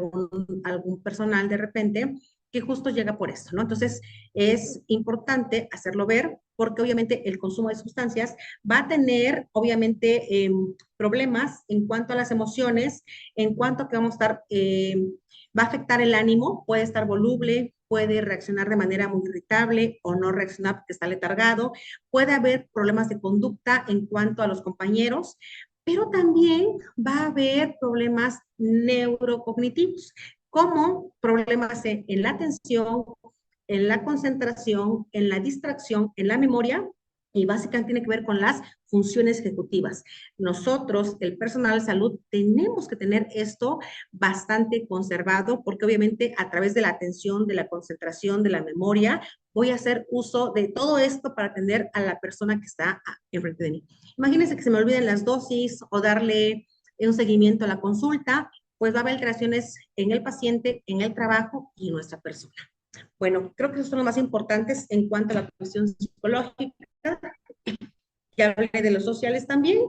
Speaker 2: algún personal de repente que justo llega por esto, ¿no? Entonces, es importante hacerlo ver porque obviamente el consumo de sustancias va a tener, obviamente, problemas en cuanto a las emociones, en cuanto a que vamos a estar, va a afectar el ánimo, puede estar voluble, puede reaccionar de manera muy irritable o no reaccionar porque está letargado, puede haber problemas de conducta en cuanto a los compañeros, pero también va a haber problemas neurocognitivos, como problemas en la atención, en la concentración, en la distracción, en la memoria, y básicamente tiene que ver con las funciones ejecutivas. Nosotros, el personal de salud, tenemos que tener esto bastante conservado, porque obviamente a través de la atención, de la concentración, de la memoria, voy a hacer uso de todo esto para atender a la persona que está enfrente de mí. Imagínense que se me olviden las dosis o darle un seguimiento a la consulta, pues va a haber alteraciones en el paciente, en el trabajo y en nuestra persona. Bueno, creo que esos son los más importantes en cuanto a la cuestión psicológica. Ya hablé de los sociales también.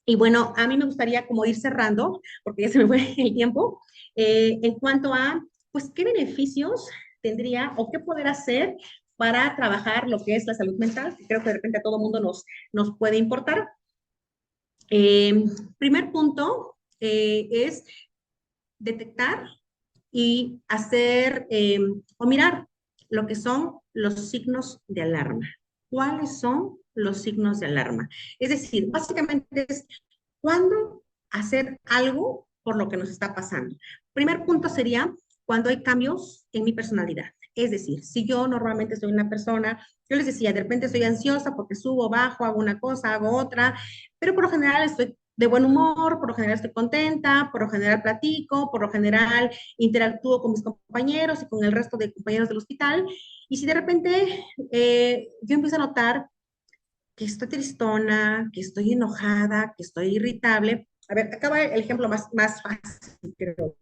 Speaker 2: Y bueno, a mí me gustaría como ir cerrando, porque ya se me fue el tiempo, en cuanto a, pues, qué beneficios tendría o qué poder hacer para trabajar lo que es la salud mental, que creo que de repente a todo mundo nos puede importar. Primer punto es detectar y hacer o mirar lo que son los signos de alarma. ¿Cuáles son los signos de alarma? Es decir, básicamente es cuándo hacer algo por lo que nos está pasando. Primer punto sería cuando hay cambios en mi personalidad. Es decir, si yo normalmente soy una persona, yo les decía, de repente soy ansiosa porque subo, bajo, hago una cosa, hago otra, pero por lo general estoy de buen humor, por lo general estoy contenta, por lo general platico, por lo general interactúo con mis compañeros y con el resto de compañeros del hospital. Y si de repente yo empiezo a notar que estoy tristona, que estoy enojada, que estoy irritable. A ver, acaba el ejemplo más fácil, creo.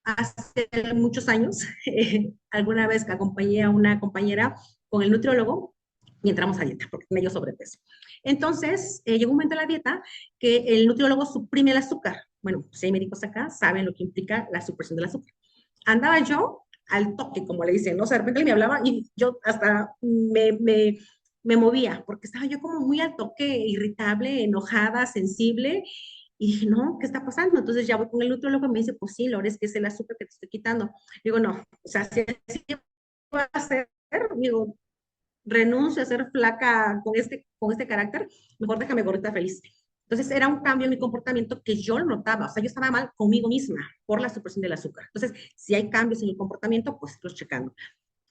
Speaker 2: Hace muchos años, alguna vez que acompañé a una compañera con el nutriólogo y entramos a dieta porque tenía yo sobrepeso. Entonces, llegó un momento en la dieta que el nutriólogo suprime el azúcar. Bueno, si hay médicos acá, saben lo que implica la supresión del azúcar. Andaba yo al toque, como le dicen, ¿no? O sea, de repente él me hablaba y yo hasta me movía, porque estaba yo como muy al toque, irritable, enojada, sensible, y dije, no, ¿qué está pasando? Entonces ya voy con el nutriólogo y me dice, pues sí, Lore, es que es el azúcar que te estoy quitando. Digo, no, o sea, si así va a ser, digo, renuncio a ser flaca con este carácter, mejor déjame gordita feliz. Entonces era un cambio en mi comportamiento que yo lo notaba, o sea, yo estaba mal conmigo misma por la supresión del azúcar. Entonces, si hay cambios en el comportamiento, pues los checando.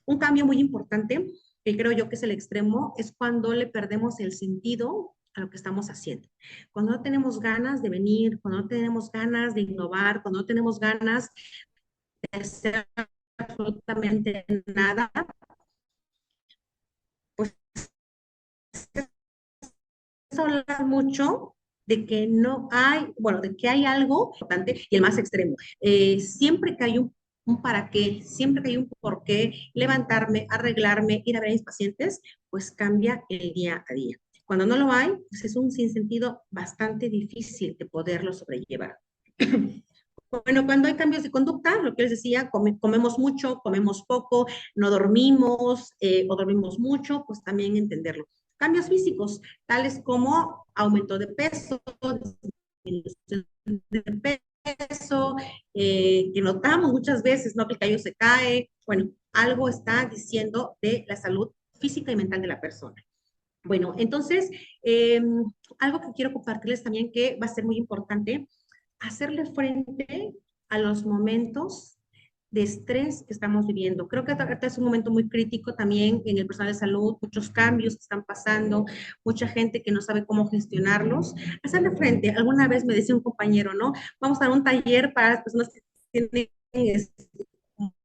Speaker 2: Un cambio muy importante, que creo yo que es el extremo, es cuando le perdemos el sentido a lo que estamos haciendo. Cuando no tenemos ganas de venir, cuando no tenemos ganas de innovar, cuando no tenemos ganas de hacer absolutamente nada, pues eso habla mucho de que no hay, bueno, de que hay algo importante y el más extremo. Siempre que hay un para qué, siempre que hay un por qué, levantarme, arreglarme, ir a ver a mis pacientes, pues cambia el día a día. Cuando no lo hay, pues es un sinsentido bastante difícil de poderlo sobrellevar. Bueno, cuando hay cambios de conducta, lo que les decía, comemos mucho, comemos poco, no dormimos o dormimos mucho, pues también entenderlo. Cambios físicos, tales como aumento de peso, disminución de peso, que notamos muchas veces, ¿no? Que el cabello se cae. Bueno, algo está diciendo de la salud física y mental de la persona. Bueno, entonces, algo que quiero compartirles también que va a ser muy importante, hacerle frente a los momentos de estrés que estamos viviendo. Creo que ahorita es un momento muy crítico también en el personal de salud, muchos cambios que están pasando, mucha gente que no sabe cómo gestionarlos. Hacerle frente. Alguna vez me decía un compañero, ¿no? Vamos a dar un taller para las personas que tienen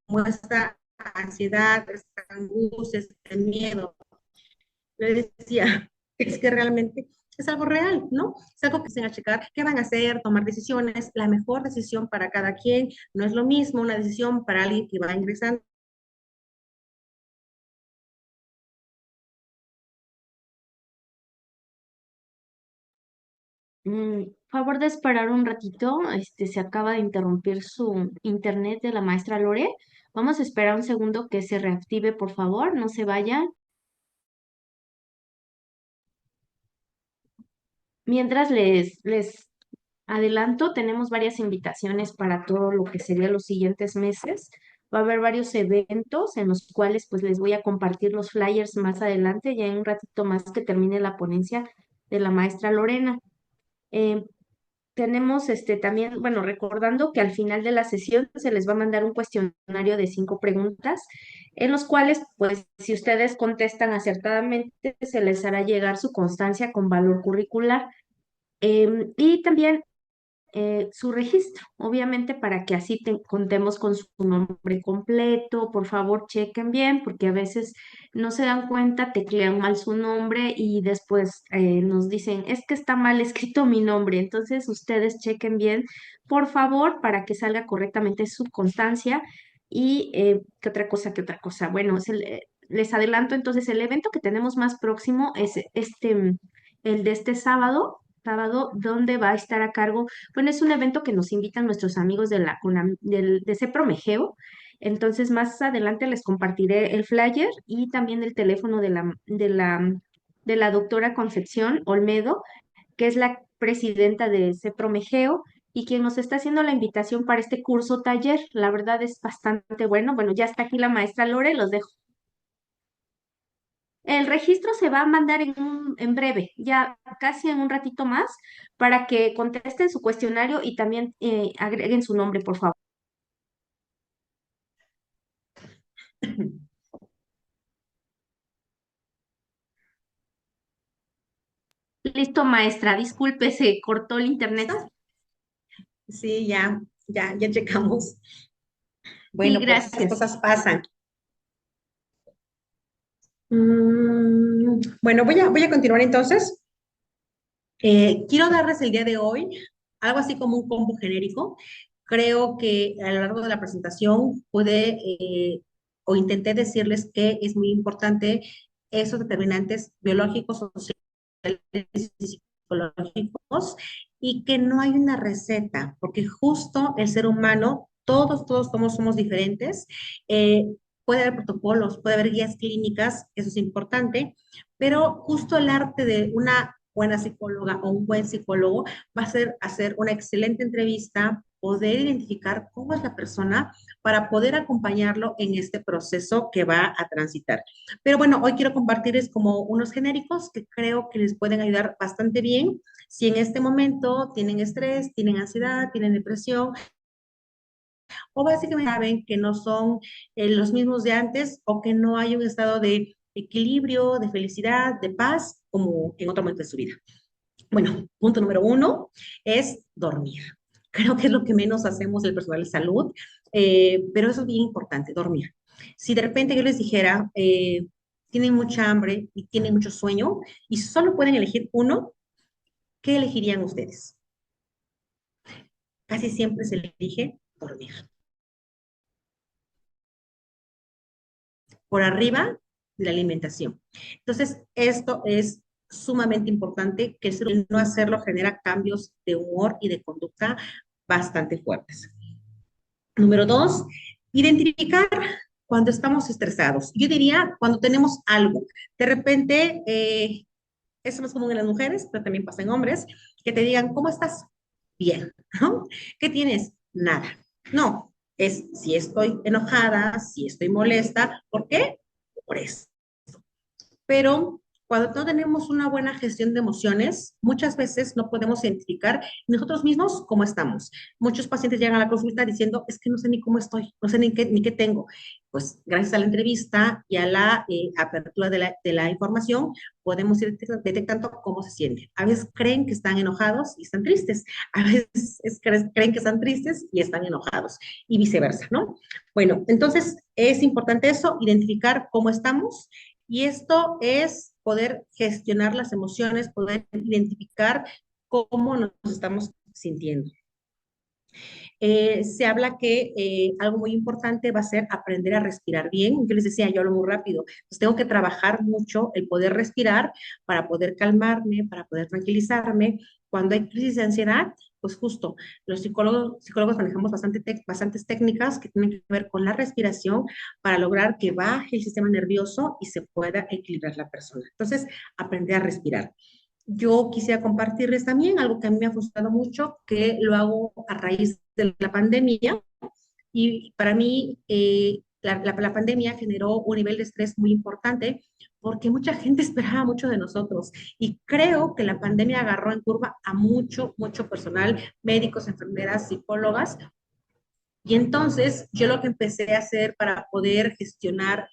Speaker 2: como esta ansiedad, esta angustia, este miedo. Le decía, es que realmente es algo real, ¿no? Es algo que se va a checar qué van a hacer, tomar decisiones, la mejor decisión para cada quien. No es lo mismo una decisión para alguien que va ingresando.
Speaker 1: Favor de esperar un ratito, se acaba de interrumpir su internet de la maestra Lore. Vamos a esperar un segundo que se reactive, por favor, no se vayan. Mientras les adelanto, tenemos varias invitaciones para todo lo que sería los siguientes meses. Va a haber varios eventos en los cuales pues les voy a compartir los flyers más adelante, ya en un ratito más que termine la ponencia de la maestra Lorena. Eh, Tenemos también, bueno, recordando que al final de la sesión se les va a mandar un cuestionario de 5 preguntas, en los cuales, pues, si ustedes contestan acertadamente, se les hará llegar su constancia con valor curricular. Y también su registro, obviamente para que así contemos con su nombre completo. Por favor, chequen bien, porque a veces no se dan cuenta, teclean mal su nombre y después nos dicen, es que está mal escrito mi nombre. Entonces, ustedes chequen bien, por favor, para que salga correctamente su constancia. Y qué otra cosa, qué otra cosa. Bueno, les adelanto entonces, el evento que tenemos más próximo es el de este sábado, donde va a estar a cargo, bueno, es un evento que nos invitan nuestros amigos de la de CEPROMEGEO. Entonces, más adelante les compartiré el flyer y también el teléfono de la doctora Concepción Olmedo, que es la presidenta de CEPROMEGEO y quien nos está haciendo la invitación para este curso taller. La verdad es bastante bueno. Bueno, ya está aquí la maestra Lore, los dejo. El registro se va a mandar en breve, ya casi en un ratito más, para que contesten su cuestionario y también agreguen su nombre, por favor. Listo, maestra. Disculpe, se cortó el internet.
Speaker 2: ¿Listo? Sí, ya checamos.
Speaker 1: Sí,
Speaker 2: Bueno, pues estas
Speaker 1: gracias.
Speaker 2: cosas pasan. Bueno, voy a continuar entonces. Quiero darles el día de hoy algo así como un combo genérico. Creo que a lo largo de la presentación pude o intenté decirles que es muy importante esos determinantes biológicos, sociales y psicológicos y que no hay una receta, porque justo el ser humano, todos somos diferentes. Eh, Puede haber protocolos, puede haber guías clínicas, eso es importante, pero justo el arte de una buena psicóloga o un buen psicólogo va a ser hacer una excelente entrevista, poder identificar cómo es la persona para poder acompañarlo en este proceso que va a transitar. Pero bueno, hoy quiero compartirles como unos genéricos que creo que les pueden ayudar bastante bien si en este momento tienen estrés, tienen ansiedad, tienen depresión o básicamente saben que no son los mismos de antes o que no hay un estado de equilibrio, de felicidad, de paz como en otro momento de su vida. Bueno, punto número uno es dormir. Creo que es lo que menos hacemos el personal de salud, pero eso es bien importante, dormir. Si de repente yo les dijera, tienen mucha hambre y tienen mucho sueño y solo pueden elegir uno, ¿qué elegirían ustedes? Casi siempre se elige dormir. Por arriba de la alimentación. Entonces, esto es sumamente importante, que el no hacerlo genera cambios de humor y de conducta bastante fuertes. Número dos, identificar cuando estamos estresados. Yo diría cuando tenemos algo. De repente, eso es más común en las mujeres, pero también pasa en hombres, que te digan, ¿cómo estás? Bien, ¿no? ¿Qué tienes? Nada. No, es si estoy enojada, si estoy molesta. ¿Por qué? Por eso. Pero cuando no tenemos una buena gestión de emociones, muchas veces no podemos identificar nosotros mismos cómo estamos. Muchos pacientes llegan a la consulta diciendo, es que no sé ni cómo estoy, no sé ni qué tengo. Pues gracias a la entrevista y a la apertura de la información, podemos ir detectando cómo se sienten. A veces creen que están enojados y están tristes. A veces creen que están tristes y están enojados y viceversa, ¿no? Bueno, entonces es importante eso, identificar cómo estamos y esto es poder gestionar las emociones, poder identificar cómo nos estamos sintiendo. Se habla que algo muy importante va a ser aprender a respirar bien. Yo les decía, yo hablo muy rápido, pues tengo que trabajar mucho el poder respirar para poder calmarme, para poder tranquilizarme. Cuando hay crisis de ansiedad, pues justo los psicólogos manejamos bastantes técnicas que tienen que ver con la respiración para lograr que baje el sistema nervioso y se pueda equilibrar la persona. Entonces, aprender a respirar. Yo quisiera compartirles también algo que a mí me ha funcionado mucho, que lo hago a raíz de la pandemia. Y para mí, la pandemia generó un nivel de estrés muy importante porque mucha gente esperaba mucho de nosotros. Y creo que la pandemia agarró en curva a mucho personal, médicos, enfermeras, psicólogas. Y entonces yo lo que empecé a hacer para poder gestionar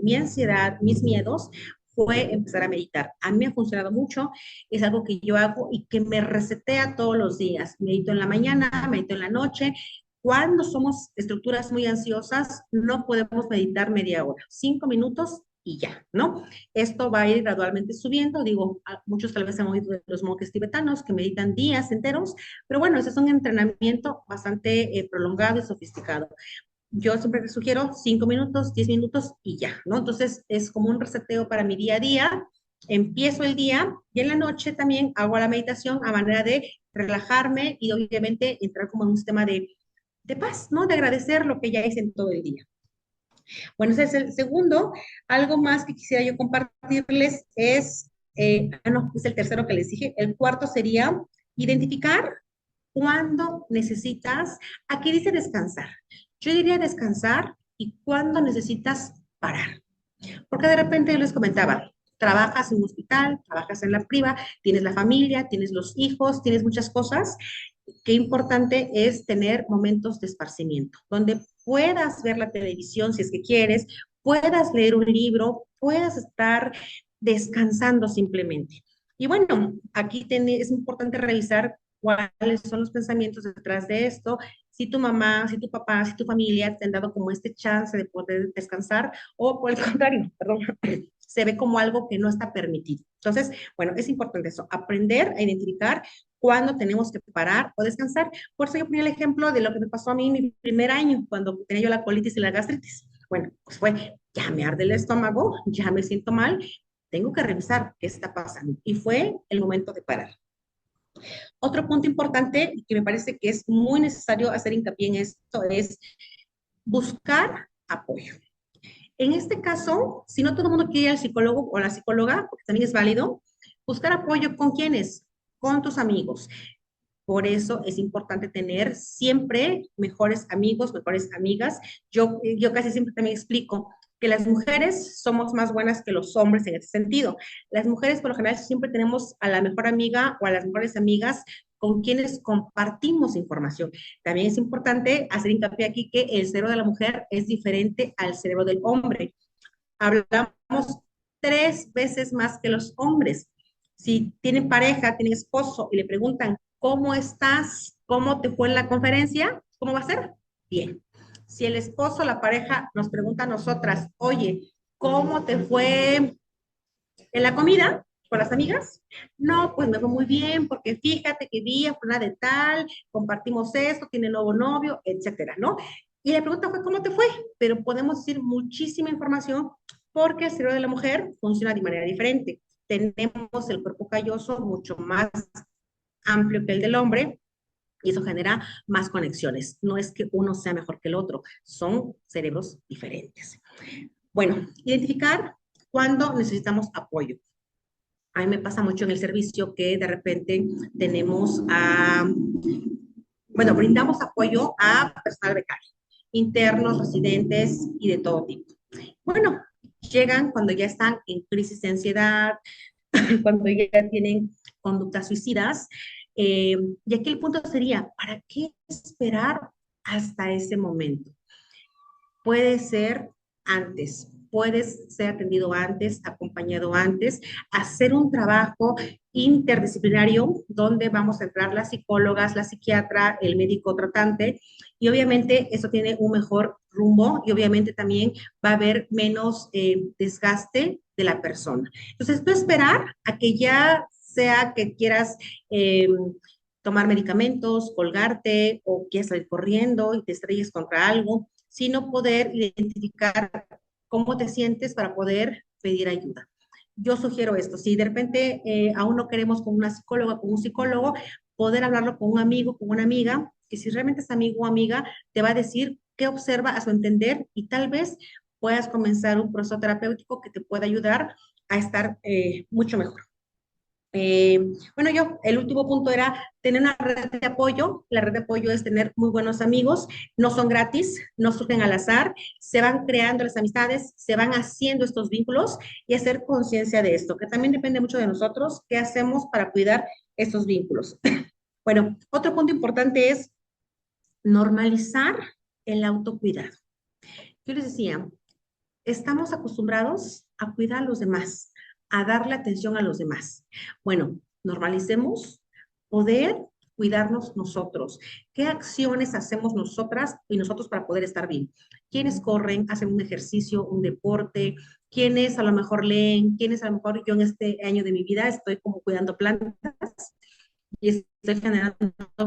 Speaker 2: mi ansiedad, mis miedos, fue empezar a meditar. A mí me ha funcionado mucho, es algo que yo hago y que me resetea todos los días. Medito en la mañana, medito en la noche. Cuando somos estructuras muy ansiosas, no podemos meditar media hora, 5 minutos y ya, ¿no? Esto va a ir gradualmente subiendo. Digo, muchos tal vez han oído de los monjes tibetanos que meditan días enteros, pero bueno, ese es un entrenamiento bastante prolongado y sofisticado. Yo siempre les sugiero 5 minutos, 10 minutos y ya, ¿no? Entonces es como un reseteo para mi día a día. Empiezo el día y en la noche también hago la meditación a manera de relajarme y obviamente entrar como en un sistema de paz, ¿no? De agradecer lo que ya hice en todo el día. Bueno, ese es el segundo. Algo más que quisiera yo compartirles es, no, es el tercero que les dije. El cuarto sería identificar cuándo necesitas, aquí dice descansar. Yo diría descansar y cuándo necesitas parar. Porque de repente yo les comentaba, trabajas en un hospital, trabajas en la priva, tienes la familia, tienes los hijos, tienes muchas cosas. Qué importante es tener momentos de esparcimiento, donde puedas ver la televisión si es que quieres, puedas leer un libro, puedas estar descansando simplemente. Y bueno, aquí es importante revisar cuáles son los pensamientos detrás de esto, si tu mamá, si tu papá, si tu familia te han dado como este chance de poder descansar o por el contrario, perdón, se ve como algo que no está permitido. Entonces, bueno, es importante eso, aprender a identificar cuándo tenemos que parar o descansar. Por eso yo ponía el ejemplo de lo que me pasó a mí en mi primer año, cuando tenía yo la colitis y la gastritis. Bueno, pues fue, ya me arde el estómago, ya me siento mal, tengo que revisar qué está pasando. Y fue el momento de parar. Otro punto importante y que me parece que es muy necesario hacer hincapié en esto es buscar apoyo. En este caso, si no todo el mundo quiere ir al psicólogo o a la psicóloga, porque también es válido, Buscar apoyo con quiénes, con tus amigos. Por eso es importante tener siempre mejores amigos, mejores amigas. Yo casi siempre también explico que las mujeres somos más buenas que los hombres en ese sentido. Las mujeres por lo general siempre tenemos a la mejor amiga o a las mejores amigas con quienes compartimos información. También es importante hacer hincapié aquí que el cerebro de la mujer es diferente al cerebro del hombre. Hablamos 3 veces más que los hombres. Si tienen pareja, tienen esposo y le preguntan, ¿cómo estás? ¿Cómo te fue en la conferencia? ¿Cómo va a ser? Bien. Si el esposo, la pareja, nos pregunta a nosotras, oye, ¿cómo te fue en la comida con las amigas? No, pues me fue muy bien, porque fíjate que día fue una de tal, compartimos esto, tiene nuevo novio, etcétera, ¿no? Y la pregunta fue, ¿cómo te fue? Pero podemos decir muchísima información porque el cerebro de la mujer funciona de manera diferente. Tenemos el cuerpo calloso mucho más amplio que el del hombre y eso genera más conexiones. No es que uno sea mejor que el otro, son cerebros diferentes. Bueno, identificar cuando necesitamos apoyo. A mí me pasa mucho en el servicio que de repente tenemos bueno, brindamos apoyo a personal becario, internos, residentes y de todo tipo. Bueno, llegan cuando ya están en crisis de ansiedad, cuando ya tienen conductas suicidas. Y aquí el punto sería, ¿para qué esperar hasta ese momento? Puede ser antes, puedes ser atendido antes, acompañado antes, hacer un trabajo interdisciplinario donde vamos a entrar las psicólogas, la psiquiatra, el médico tratante y obviamente eso tiene un mejor rumbo y obviamente también va a haber menos desgaste de la persona. Entonces, no esperar a que ya sea que quieras tomar medicamentos, colgarte o quieras salir corriendo y te estrelles contra algo, sino poder identificar cómo te sientes para poder pedir ayuda. Yo sugiero esto, si de repente aún no queremos con una psicóloga, con un psicólogo, poder hablarlo con un amigo, con una amiga, que si realmente es amigo o amiga, te va a decir qué observa a su entender y tal vez puedas comenzar un proceso terapéutico que te pueda ayudar a estar mucho mejor. Bueno, el último punto era tener una red de apoyo. La red de apoyo es tener muy buenos amigos, no son gratis, no surgen al azar, se van creando las amistades, se van haciendo estos vínculos y hacer conciencia de esto, que también depende mucho de nosotros, qué hacemos para cuidar estos vínculos. Bueno, otro punto importante es normalizar el autocuidado. Yo les decía, estamos acostumbrados a cuidar a los demás, a darle atención a los demás. Bueno, normalicemos poder cuidarnos nosotros. ¿Qué acciones hacemos nosotras y nosotros para poder estar bien? ¿Quiénes corren, hacen un ejercicio, un deporte? ¿Quiénes a lo mejor leen? ¿Quiénes a lo mejor yo en este año de mi vida estoy como cuidando plantas y estoy generando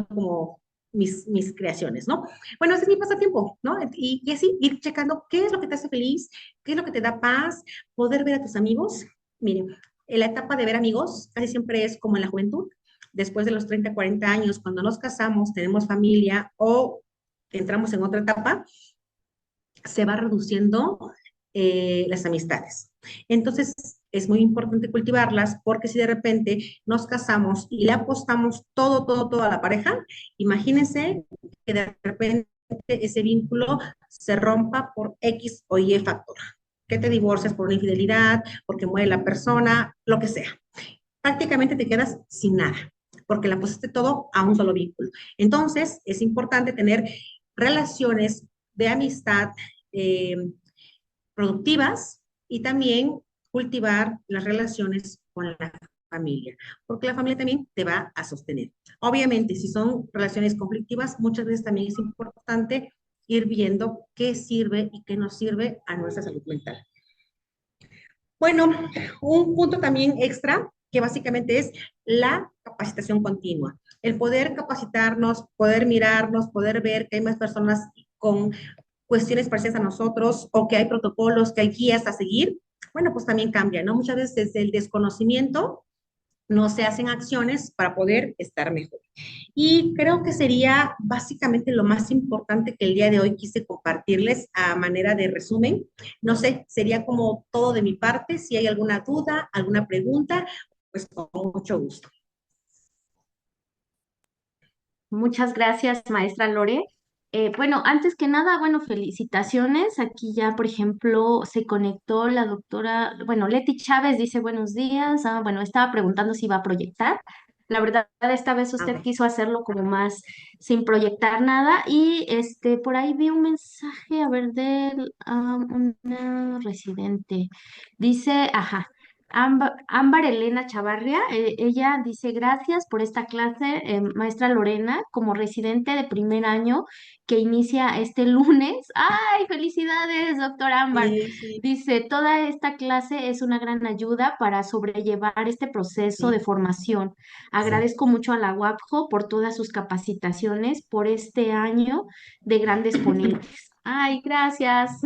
Speaker 2: como mis creaciones, ¿no? Bueno, ese es mi pasatiempo, ¿no? Y así, ir checando qué es lo que te hace feliz, qué es lo que te da paz, poder ver a tus amigos. Miren, en la etapa de ver amigos casi siempre es como en la juventud, después de los 30, 40 años, cuando nos casamos, tenemos familia o entramos en otra etapa, se va reduciendo las amistades. Entonces, es muy importante cultivarlas porque si de repente nos casamos y le apostamos todo a la pareja, imagínense que de repente ese vínculo se rompa por X o Y factor. Que te divorcias por una infidelidad, porque muere la persona, lo que sea. Prácticamente te quedas sin nada, porque le apostaste todo a un solo vínculo. Entonces, es importante tener relaciones de amistad, eh, productivas y también cultivar las relaciones con la familia, porque la familia también te va a sostener. Obviamente, si son relaciones conflictivas, muchas veces también es importante ir viendo qué sirve y qué no sirve a nuestra salud mental. Bueno, un punto también extra que básicamente es la capacitación continua. El poder capacitarnos, poder mirarnos, poder ver que hay más personas con cuestiones parecidas a nosotros o que hay protocolos, que hay guías a seguir, bueno, pues también cambia, ¿no? Muchas veces desde el desconocimiento no se hacen acciones para poder estar mejor. Y creo que sería básicamente lo más importante que el día de hoy quise compartirles a manera de resumen. No sé, sería como todo de mi parte, si hay alguna duda, alguna pregunta Pues con mucho gusto.
Speaker 1: Muchas gracias, maestra Lore. Bueno, antes que nada, bueno, felicitaciones. Aquí ya, por ejemplo, se conectó la doctora, bueno, Leti Chávez dice buenos días. Ah, bueno, estaba preguntando si iba a proyectar. La verdad, esta vez
Speaker 2: Ah,
Speaker 1: usted
Speaker 2: bueno.
Speaker 1: quiso hacerlo como más sin proyectar nada. Y por ahí vi un mensaje, a ver, de una residente. Dice, ajá. Ámbar Elena Chavarria, ella dice gracias por esta clase, maestra Lorena, como residente de primer año que inicia este lunes. ¡Ay, felicidades, doctora Ámbar!
Speaker 2: Sí, sí,
Speaker 1: Dice, toda esta clase es una gran ayuda para sobrellevar este proceso de
Speaker 2: sí,
Speaker 1: formación.
Speaker 2: sí.
Speaker 1: Agradezco mucho a la UAPJO por todas sus capacitaciones, por este año de grandes ponentes. ¡Ay, gracias!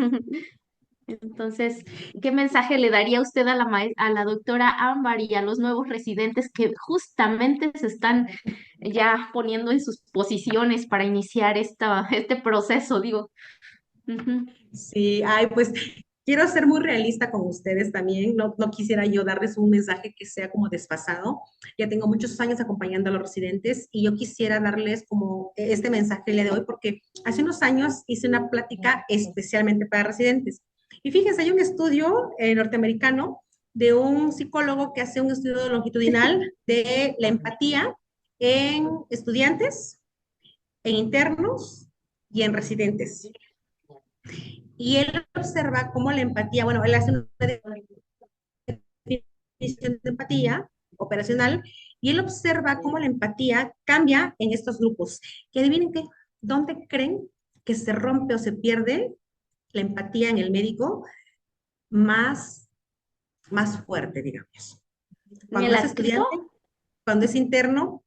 Speaker 1: Entonces, ¿qué mensaje le daría usted a a la doctora Ámbar y a los nuevos residentes que justamente se están ya poniendo en sus posiciones para iniciar este proceso? Digo, ujú.
Speaker 2: Sí, ay, pues quiero ser muy realista con ustedes también. No quisiera yo darles un mensaje que sea como desfasado. Ya tengo muchos años acompañando a los residentes y yo quisiera darles como este mensaje el día de hoy porque hace unos años hice una plática especialmente para residentes. Y fíjense, hay un estudio norteamericano de un psicólogo que hace un estudio longitudinal de la empatía en estudiantes, en internos y en residentes. Y él observa cómo la empatía, bueno, él hace una definición de empatía operacional y él observa cómo la empatía cambia en estos grupos. Que adivinen qué, ¿dónde creen que se rompe o se pierde la empatía en el médico más, más fuerte, digamos?
Speaker 1: ¿En
Speaker 2: Cuando
Speaker 1: el
Speaker 2: es
Speaker 1: adscrito?
Speaker 2: estudiante, cuando es interno,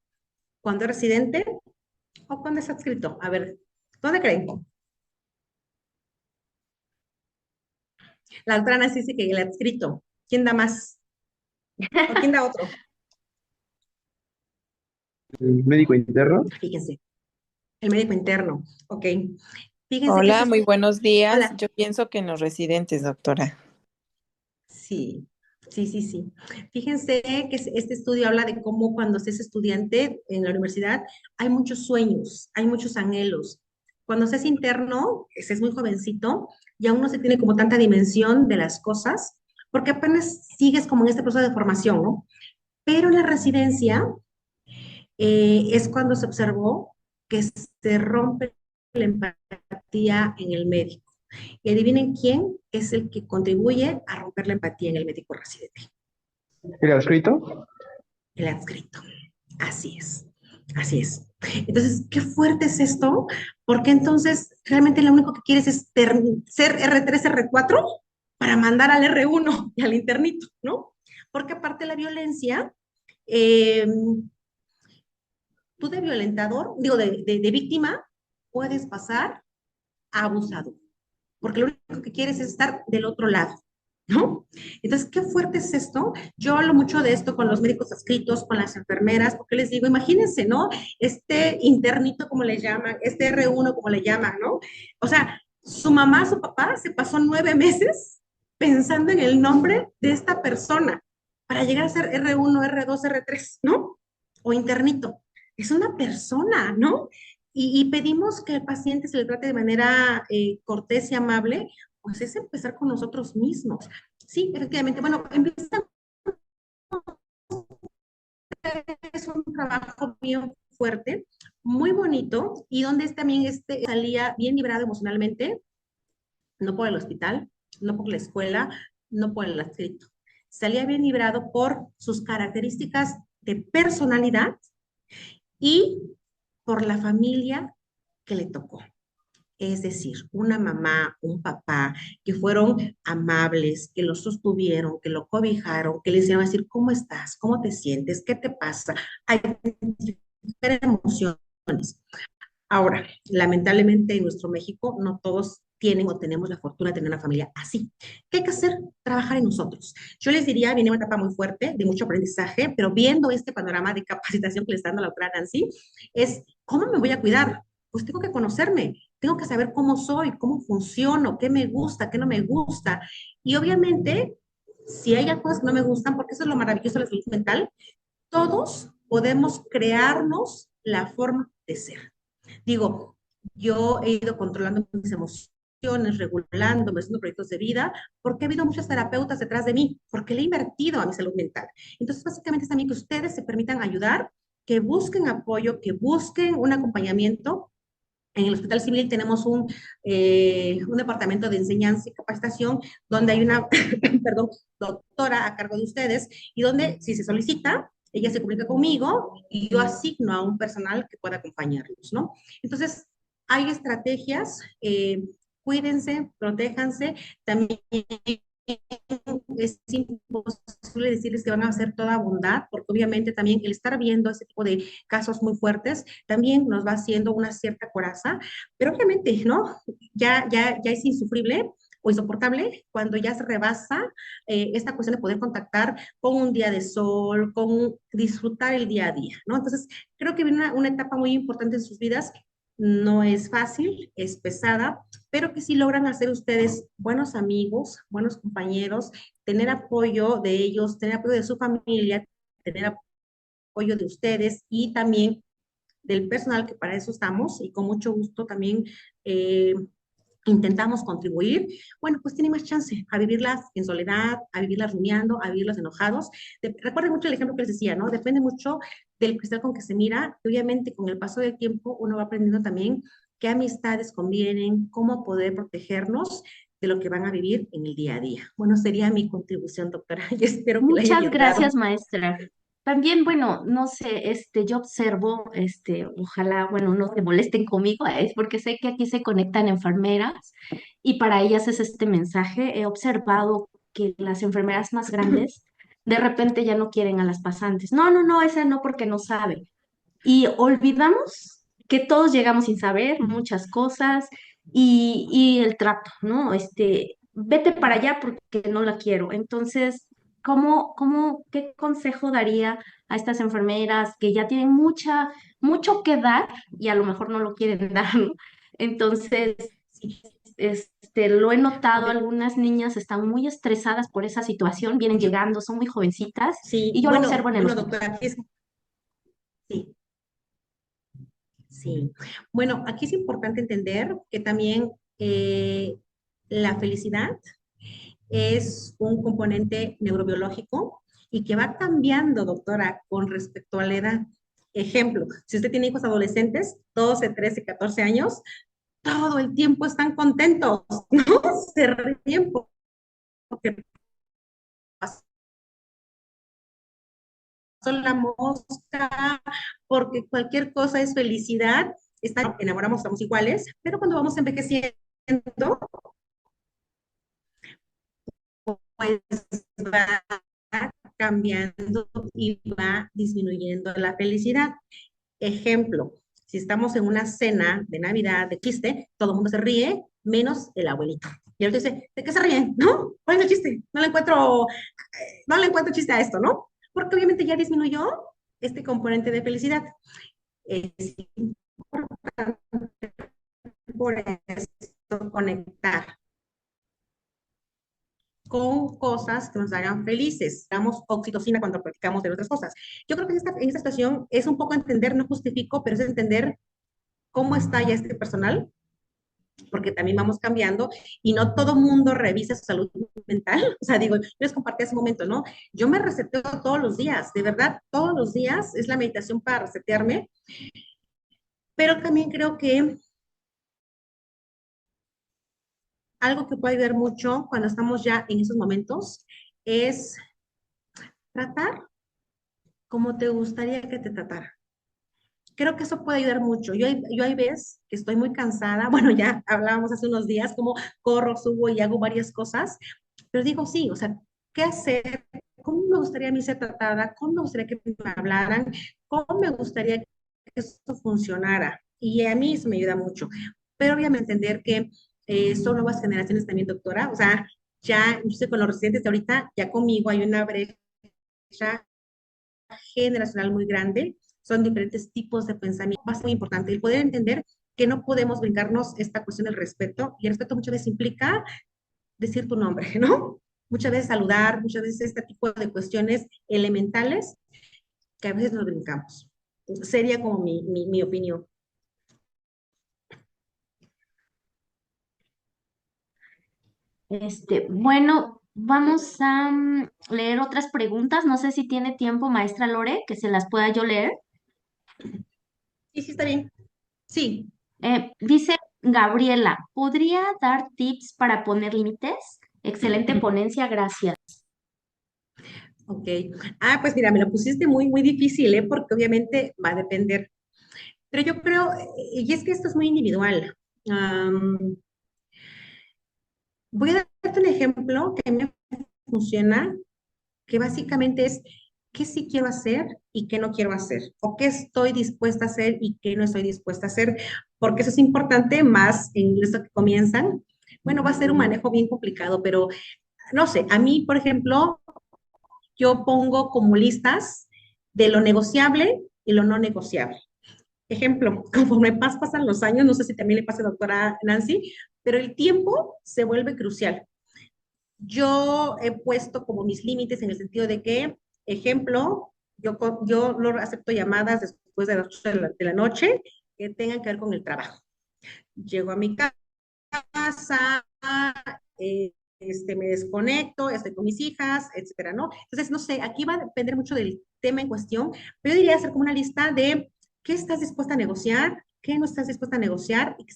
Speaker 2: cuando es residente o cuando es adscrito. A ver, ¿dónde creen? La otra Nancy dice que el adscrito. ¿Quién da más? ¿O quién da otro?
Speaker 3: El médico interno.
Speaker 2: Fíjense, el médico interno. Ok. Fíjense que
Speaker 4: Hola,
Speaker 2: este
Speaker 4: muy
Speaker 2: estudio,
Speaker 4: buenos días.
Speaker 2: hola,
Speaker 4: Yo pienso que en los residentes, doctora.
Speaker 2: sí, sí, sí, sí. Fíjense que este estudio habla de cómo cuando se es estudiante en la universidad hay muchos sueños, hay muchos anhelos. Cuando se es interno, se es muy jovencito y aún no se tiene como tanta dimensión de las cosas, porque apenas sigues como en este proceso de formación, ¿no? Pero en la residencia es cuando se observó que se rompe la empatía en el médico. Y adivinen quién es el que contribuye a romper la empatía en el médico residente.
Speaker 3: ¿El adscrito?
Speaker 2: El adscrito. Así es. Así es. Entonces, qué fuerte es esto, porque entonces realmente lo único que quieres es ser R3, R4 para mandar al R1 y al internito, ¿no? Porque aparte de la violencia, eh, tú de violentador, digo, de víctima, puedes pasar a abusador, porque lo único que quieres es estar del otro lado, ¿no? Entonces, qué fuerte es esto. Yo hablo mucho de esto con los médicos adscritos, con las enfermeras, porque les digo, imagínense, ¿no? Este internito, como le llaman, este R1, como le llaman, ¿no? O sea, su mamá, su papá se pasó 9 meses pensando en el nombre de esta persona para llegar a ser R1, R2, R3, ¿no? O internito. Es una persona, ¿no? Y pedimos que al paciente se le trate de manera cortés y amable, pues es empezar con nosotros mismos. Sí, efectivamente, bueno, empieza es un trabajo bien fuerte, muy bonito, y donde también salía bien librado emocionalmente, no por el hospital, no por la escuela, no por el adscrito. Salía bien librado por sus características de personalidad y por la familia que le tocó. Es decir, una mamá, un papá que fueron amables, que lo sostuvieron, que lo cobijaron, que le hicieron decir, ¿cómo estás? ¿Cómo te sientes? ¿Qué te pasa? Hay emociones. Ahora, lamentablemente en nuestro México no todos tienen o tenemos la fortuna de tener una familia así. ¿Qué hay que hacer? Trabajar en nosotros. Yo les diría, viene una etapa muy fuerte, de mucho aprendizaje, pero viendo este panorama de capacitación que le está dando la doctora Nancy, es, ¿cómo me voy a cuidar? Pues tengo que conocerme, tengo que saber cómo soy, cómo funciono, qué me gusta, qué no me gusta. Y obviamente Si hay cosas que no me gustan, porque eso es lo maravilloso de la salud mental, todos podemos crearnos la forma de ser. Digo, yo he ido controlando mis emociones, regulándome, haciendo proyectos de vida, porque ha habido muchos terapeutas detrás de mí, porque le he invertido a mi salud mental. Entonces, básicamente es también que ustedes se permitan ayudar, que busquen apoyo, que busquen un acompañamiento. En el Hospital Civil tenemos un departamento de enseñanza y capacitación donde hay una, perdón, doctora a cargo de ustedes y donde si se solicita, ella se comunica conmigo y yo asigno a un personal que pueda acompañarlos, ¿no? Entonces, hay estrategias, cuídense, protéjanse, también es imposible decirles que van a hacer toda bondad, porque obviamente también el estar viendo ese tipo de casos muy fuertes también nos va haciendo una cierta coraza, pero obviamente, ¿no? Ya es insufrible o insoportable cuando ya se rebasa esta cuestión de poder contactar con un día de sol, con disfrutar el día a día, ¿no? Entonces, creo que viene una etapa muy importante en sus vidas, no es fácil, es pesada, pero que si logran hacer ustedes buenos amigos, buenos compañeros, tener apoyo de ellos, tener apoyo de su familia, tener apoyo de ustedes y también del personal, que para eso estamos y con mucho gusto también intentamos contribuir, bueno, pues tiene más chance a vivirlas en soledad, a vivirlas rumiando, a vivirlas enojados. Recuerden mucho el ejemplo que les decía, ¿no? Depende mucho del cristal con que se mira. Obviamente, con el paso del tiempo, uno va aprendiendo también qué amistades convienen, cómo poder protegernos de lo que van a vivir en el día a día. Bueno, sería mi contribución, doctora, y espero que le haya
Speaker 1: Muchas
Speaker 2: ayudado.
Speaker 1: gracias, maestra. También, bueno, no sé, yo observo, ojalá, bueno, no se molesten conmigo, es porque sé que aquí se conectan enfermeras y para ellas es este mensaje. He observado que las enfermeras más grandes de repente ya no quieren a las pasantes. No, no, no, esa no porque no sabe. Y olvidamos que todos llegamos sin saber muchas cosas y el trato, ¿no? Vete para allá porque no la quiero. Entonces, qué consejo daría a estas enfermeras que ya tienen mucho que dar y a lo mejor no lo quieren dar, ¿no? Entonces, lo he notado, algunas niñas están muy estresadas por esa situación, vienen llegando, son muy jovencitas
Speaker 2: Sí,
Speaker 1: y yo lo observo en el
Speaker 2: bueno,
Speaker 1: hospital.
Speaker 2: doctora, sí, sí. Bueno, aquí es importante entender que también la felicidad es un componente neurobiológico y que va cambiando, doctora, con respecto a la edad. Ejemplo, si usted tiene hijos adolescentes, 12, 13, 14 años, todo el tiempo están contentos, ¿no? Se ríen porque pasó la mosca, porque cualquier cosa es felicidad. Enamoramos, estamos iguales, pero cuando vamos envejeciendo, pues va cambiando y va disminuyendo la felicidad. Ejemplo, si estamos en una cena de Navidad de chiste, todo el mundo se ríe, menos el abuelito. Y él dice, ¿de qué se ríen? ¿No? ¿Cuál es el chiste? No le encuentro chiste a esto, ¿no? Porque obviamente ya disminuyó este componente de felicidad. Es importante por esto conectar con cosas que nos hagan felices. Damos oxitocina cuando platicamos de otras cosas. Yo creo que en esta situación es un poco entender, no justifico, pero es entender cómo está ya este personal, porque también vamos cambiando y no todo mundo revisa su salud mental. O sea, digo, yo les compartí hace un momento, ¿no? Yo me reseteo todos los días, de verdad, todos los días es la meditación para resetearme, pero también creo que algo que puede ayudar mucho cuando estamos ya en esos momentos es tratar como te gustaría que te tratara. Creo que eso puede ayudar mucho. Yo hay veces que estoy muy cansada, bueno, ya hablábamos hace unos días, como corro, subo y hago varias cosas, pero digo, sí, o sea, ¿qué hacer? ¿Cómo me gustaría a mí ser tratada? ¿Cómo me gustaría que me hablaran? ¿Cómo me gustaría que esto funcionara? Y a mí eso me ayuda mucho. Pero obviamente entender que son nuevas generaciones también, doctora. O sea, ya, yo sé, con los residentes de ahorita, ya conmigo hay una brecha generacional muy grande, son diferentes tipos de pensamiento. Va a ser muy importante el poder entender que no podemos brincarnos esta cuestión del respeto, y el respeto muchas veces implica decir tu nombre, ¿no? muchas veces saludar, muchas veces este tipo de cuestiones elementales que a veces nos brincamos. Sería como mi opinión.
Speaker 1: Bueno, vamos a leer otras preguntas. No sé si tiene tiempo, maestra Lore, que se las pueda yo leer.
Speaker 2: Sí, sí, está bien. Sí,
Speaker 1: Dice Gabriela, ¿podría dar tips para poner límites? Excelente ponencia, gracias.
Speaker 2: ok. Ah, pues mira, me lo pusiste muy, muy difícil, ¿eh? Porque obviamente va a depender. Pero yo creo, y es que esto es muy individual. Am, Voy a darte un ejemplo que a mí me funciona, que básicamente es qué sí quiero hacer y qué no quiero hacer, o qué estoy dispuesta a hacer y qué no estoy dispuesta a hacer, porque eso es importante más en esto que comienzan. Bueno, va a ser un manejo bien complicado, pero no sé, a mí, por ejemplo, yo pongo como listas de lo negociable y lo no negociable. Ejemplo, conforme pasan los años, no sé si también le pasa a la doctora Nancy, pero el tiempo se vuelve crucial. Yo he puesto como mis límites en el sentido de que, ejemplo, yo no acepto llamadas después de las 8 de la noche que tengan que ver con el trabajo. Llego a mi casa, me desconecto, estoy con mis hijas, etcétera, ¿no? Entonces, no sé, aquí va a depender mucho del tema en cuestión, pero yo diría hacer como una lista de qué estás dispuesta a negociar, qué no estás dispuesta a negociar y que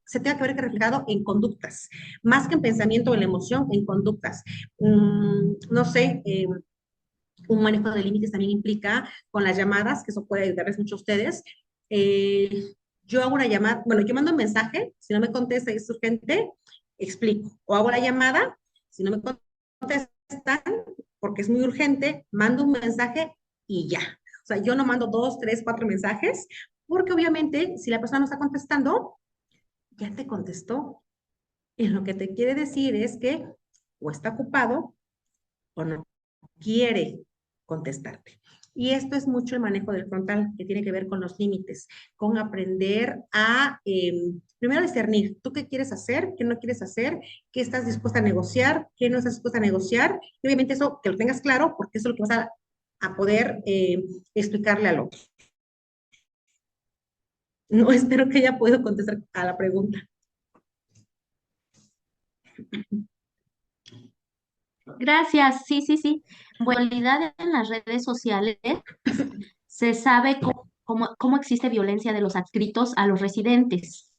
Speaker 2: se tenga que ver reflejado en conductas, más que en pensamiento o en la emoción, en conductas. No sé, un manejo de límites también implica con las llamadas, que eso puede ayudarles mucho a ustedes. Yo hago una llamada, bueno, yo mando un mensaje, si no me contesta y es urgente, explico. O hago la llamada, si no me contestan, porque es muy urgente, mando un mensaje y ya. O sea, yo no mando 2, 3, 4 mensajes, porque obviamente si la persona no está contestando, ya te contestó. Y lo que te quiere decir es que o está ocupado o no quiere contestarte. Y esto es mucho el manejo del frontal, que tiene que ver con los límites, con aprender a, primero, discernir, tú qué quieres hacer, qué no quieres hacer, qué estás dispuesta a negociar, qué no estás dispuesta a negociar. Y obviamente eso que lo tengas claro, porque eso es lo que vas a poder explicarle al otro. No espero que haya podido contestar a la pregunta.
Speaker 1: Gracias, sí, sí, sí. Bueno, en realidad en las redes sociales se sabe cómo existe violencia de los adscritos a los residentes,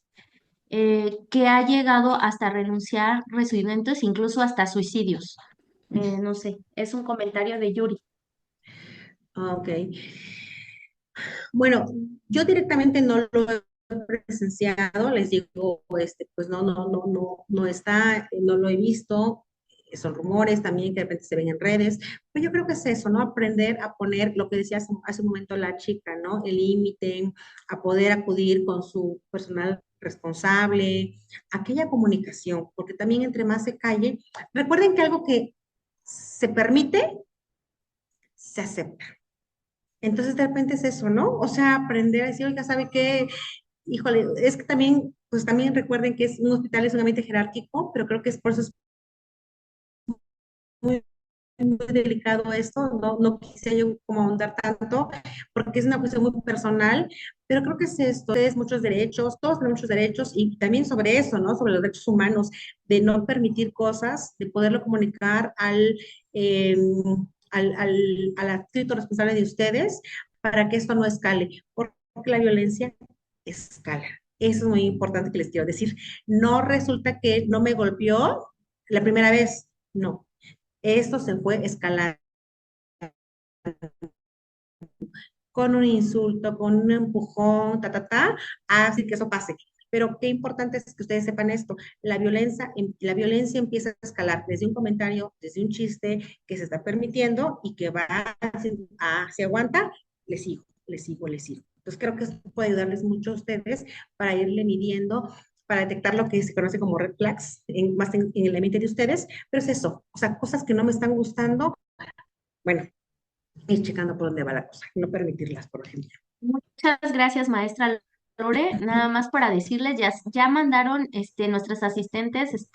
Speaker 1: que ha llegado hasta renunciar residentes, incluso hasta suicidios. No sé, es un comentario de Yuri.
Speaker 2: Ok. Bueno, yo directamente no lo he presenciado, les digo, pues no está, no lo he visto, son rumores también que de repente se ven en redes, pero yo creo que es eso, ¿no? Aprender a poner lo que decía hace un momento la chica, ¿no? El límite, a poder acudir con su personal responsable, aquella comunicación, porque también entre más se calle, recuerden que algo que se permite, se acepta. Entonces, de repente es eso, ¿no? O sea, aprender a decir, oiga, ¿sabe qué? Híjole, es que también, pues también recuerden que es un hospital, es un ambiente jerárquico, pero creo que es por eso es muy, muy delicado esto, no quise yo como ahondar tanto, porque es una cuestión muy personal, pero creo que es esto, es muchos derechos, todos tenemos muchos derechos, y también sobre eso, ¿no? Sobre los derechos humanos, de no permitir cosas, de poderlo comunicar eh, al adscrito responsable de ustedes, para que esto no escale, porque la violencia escala. Eso es muy importante que les quiero decir. No resulta que no me golpeó la primera vez, no. Esto se fue escalando con un insulto, con un empujón, así que eso pase. Pero qué importante es que ustedes sepan esto. La violencia empieza a escalar desde un comentario, desde un chiste que se está permitiendo y que se aguanta, le sigo. Entonces creo que esto puede ayudarles mucho a ustedes para irle midiendo, para detectar lo que se conoce como red flags, más en el ambiente de ustedes, pero es eso, o sea, cosas que no me están gustando, bueno, ir checando por dónde va la cosa, no permitirlas, por ejemplo.
Speaker 1: Muchas gracias, maestra Lore, nada más para decirles, ya mandaron nuestras asistentes,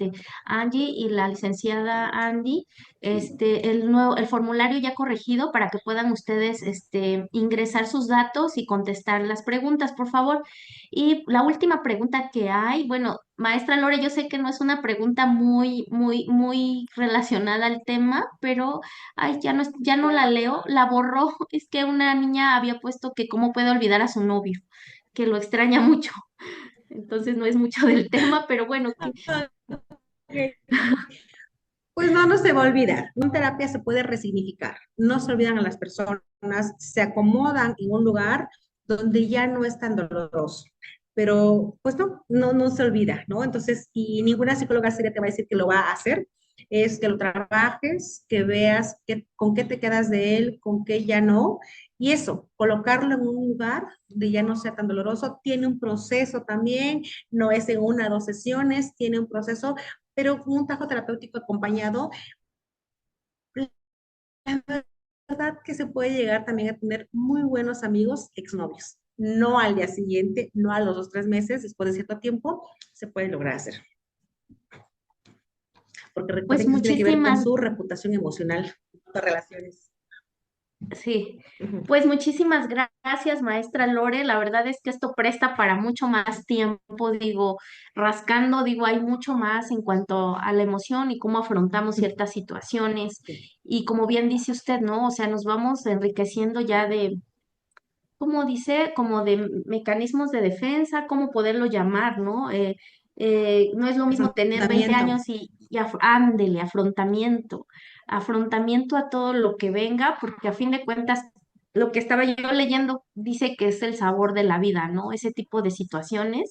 Speaker 1: Angie y la licenciada Andy, el formulario ya corregido para que puedan ustedes ingresar sus datos y contestar las preguntas, por favor. Y la última pregunta que hay, bueno, maestra Lore, yo sé que no es una pregunta muy relacionada al tema, pero ay, ya no la leo, la borró. Es que una niña había puesto que cómo puede olvidar a su novio, que lo extraña mucho. Entonces no es mucho del tema, pero bueno, que
Speaker 2: Ok. Pues no, no se va a olvidar. En terapia se puede resignificar. No se olvidan a las personas, se acomodan en un lugar donde ya no es tan doloroso. Pero pues no, no se olvida, ¿no? Entonces, y ninguna psicóloga seria te va a decir que lo va a hacer. Es que lo trabajes, que veas con qué te quedas de él, con qué ya no. Y eso, colocarlo en un lugar donde ya no sea tan doloroso, tiene un proceso también, no es en una o dos sesiones, tiene un proceso, pero con un trabajo terapéutico acompañado, la verdad que se puede llegar también a tener muy buenos amigos exnovios. No al día siguiente, no a los 2, 3 meses, después de cierto tiempo, se puede lograr hacer. Porque
Speaker 1: pues
Speaker 2: recuerden que eso tiene que ver con
Speaker 1: muchísimas,
Speaker 2: su reputación emocional, sus relaciones.
Speaker 1: sí,
Speaker 2: Ujú.
Speaker 1: pues muchísimas gracias, maestra Lore. La verdad es que esto presta para mucho más tiempo, digo, rascando, digo, hay mucho más en cuanto a la emoción y cómo afrontamos ciertas situaciones.
Speaker 2: Sí,
Speaker 1: Y como bien dice usted, ¿no? O sea, nos vamos enriqueciendo ya de, como dice, como de mecanismos de defensa, cómo poderlo llamar, ¿no? No es lo mismo tener 20
Speaker 2: afrontamiento.
Speaker 1: años ándele, afrontamiento a todo lo que venga, porque a fin de cuentas, lo que estaba yo leyendo dice que es el sabor de la vida, ¿no? Ese tipo de situaciones.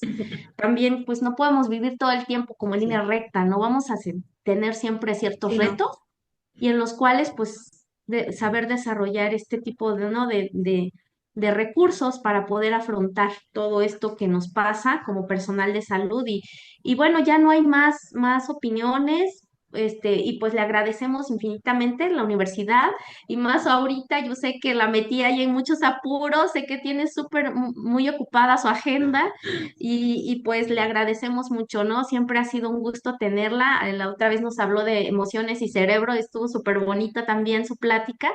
Speaker 1: También, pues no podemos vivir todo el tiempo como en línea
Speaker 2: Sí,
Speaker 1: recta, ¿no? Vamos a tener siempre ciertos
Speaker 2: sí, no.
Speaker 1: retos y en los cuales, pues, saber desarrollar este tipo de, ¿no? de recursos para poder afrontar todo esto que nos pasa como personal de salud. Y bueno, ya no hay más opiniones. Y pues le agradecemos infinitamente la universidad y más ahorita yo sé que la metí ahí en muchos apuros, sé que tiene muy ocupada su agenda y pues le agradecemos mucho, ¿no? Siempre ha sido un gusto tenerla. La otra vez nos habló de emociones y cerebro, estuvo súper bonita también su plática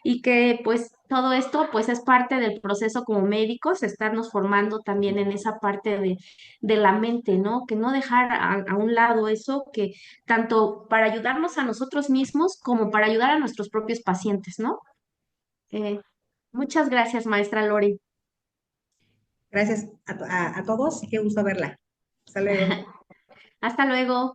Speaker 1: y que pues todo esto pues es parte del proceso como médicos, estarnos formando también en esa parte de la mente, ¿no? Que no dejar a un lado eso, que tanto para ayudarnos a nosotros mismos como para ayudar a nuestros propios pacientes, ¿no? Eh, muchas gracias, maestra Lori.
Speaker 2: Gracias a todos y qué gusto verla. Hasta luego.
Speaker 1: Hasta luego.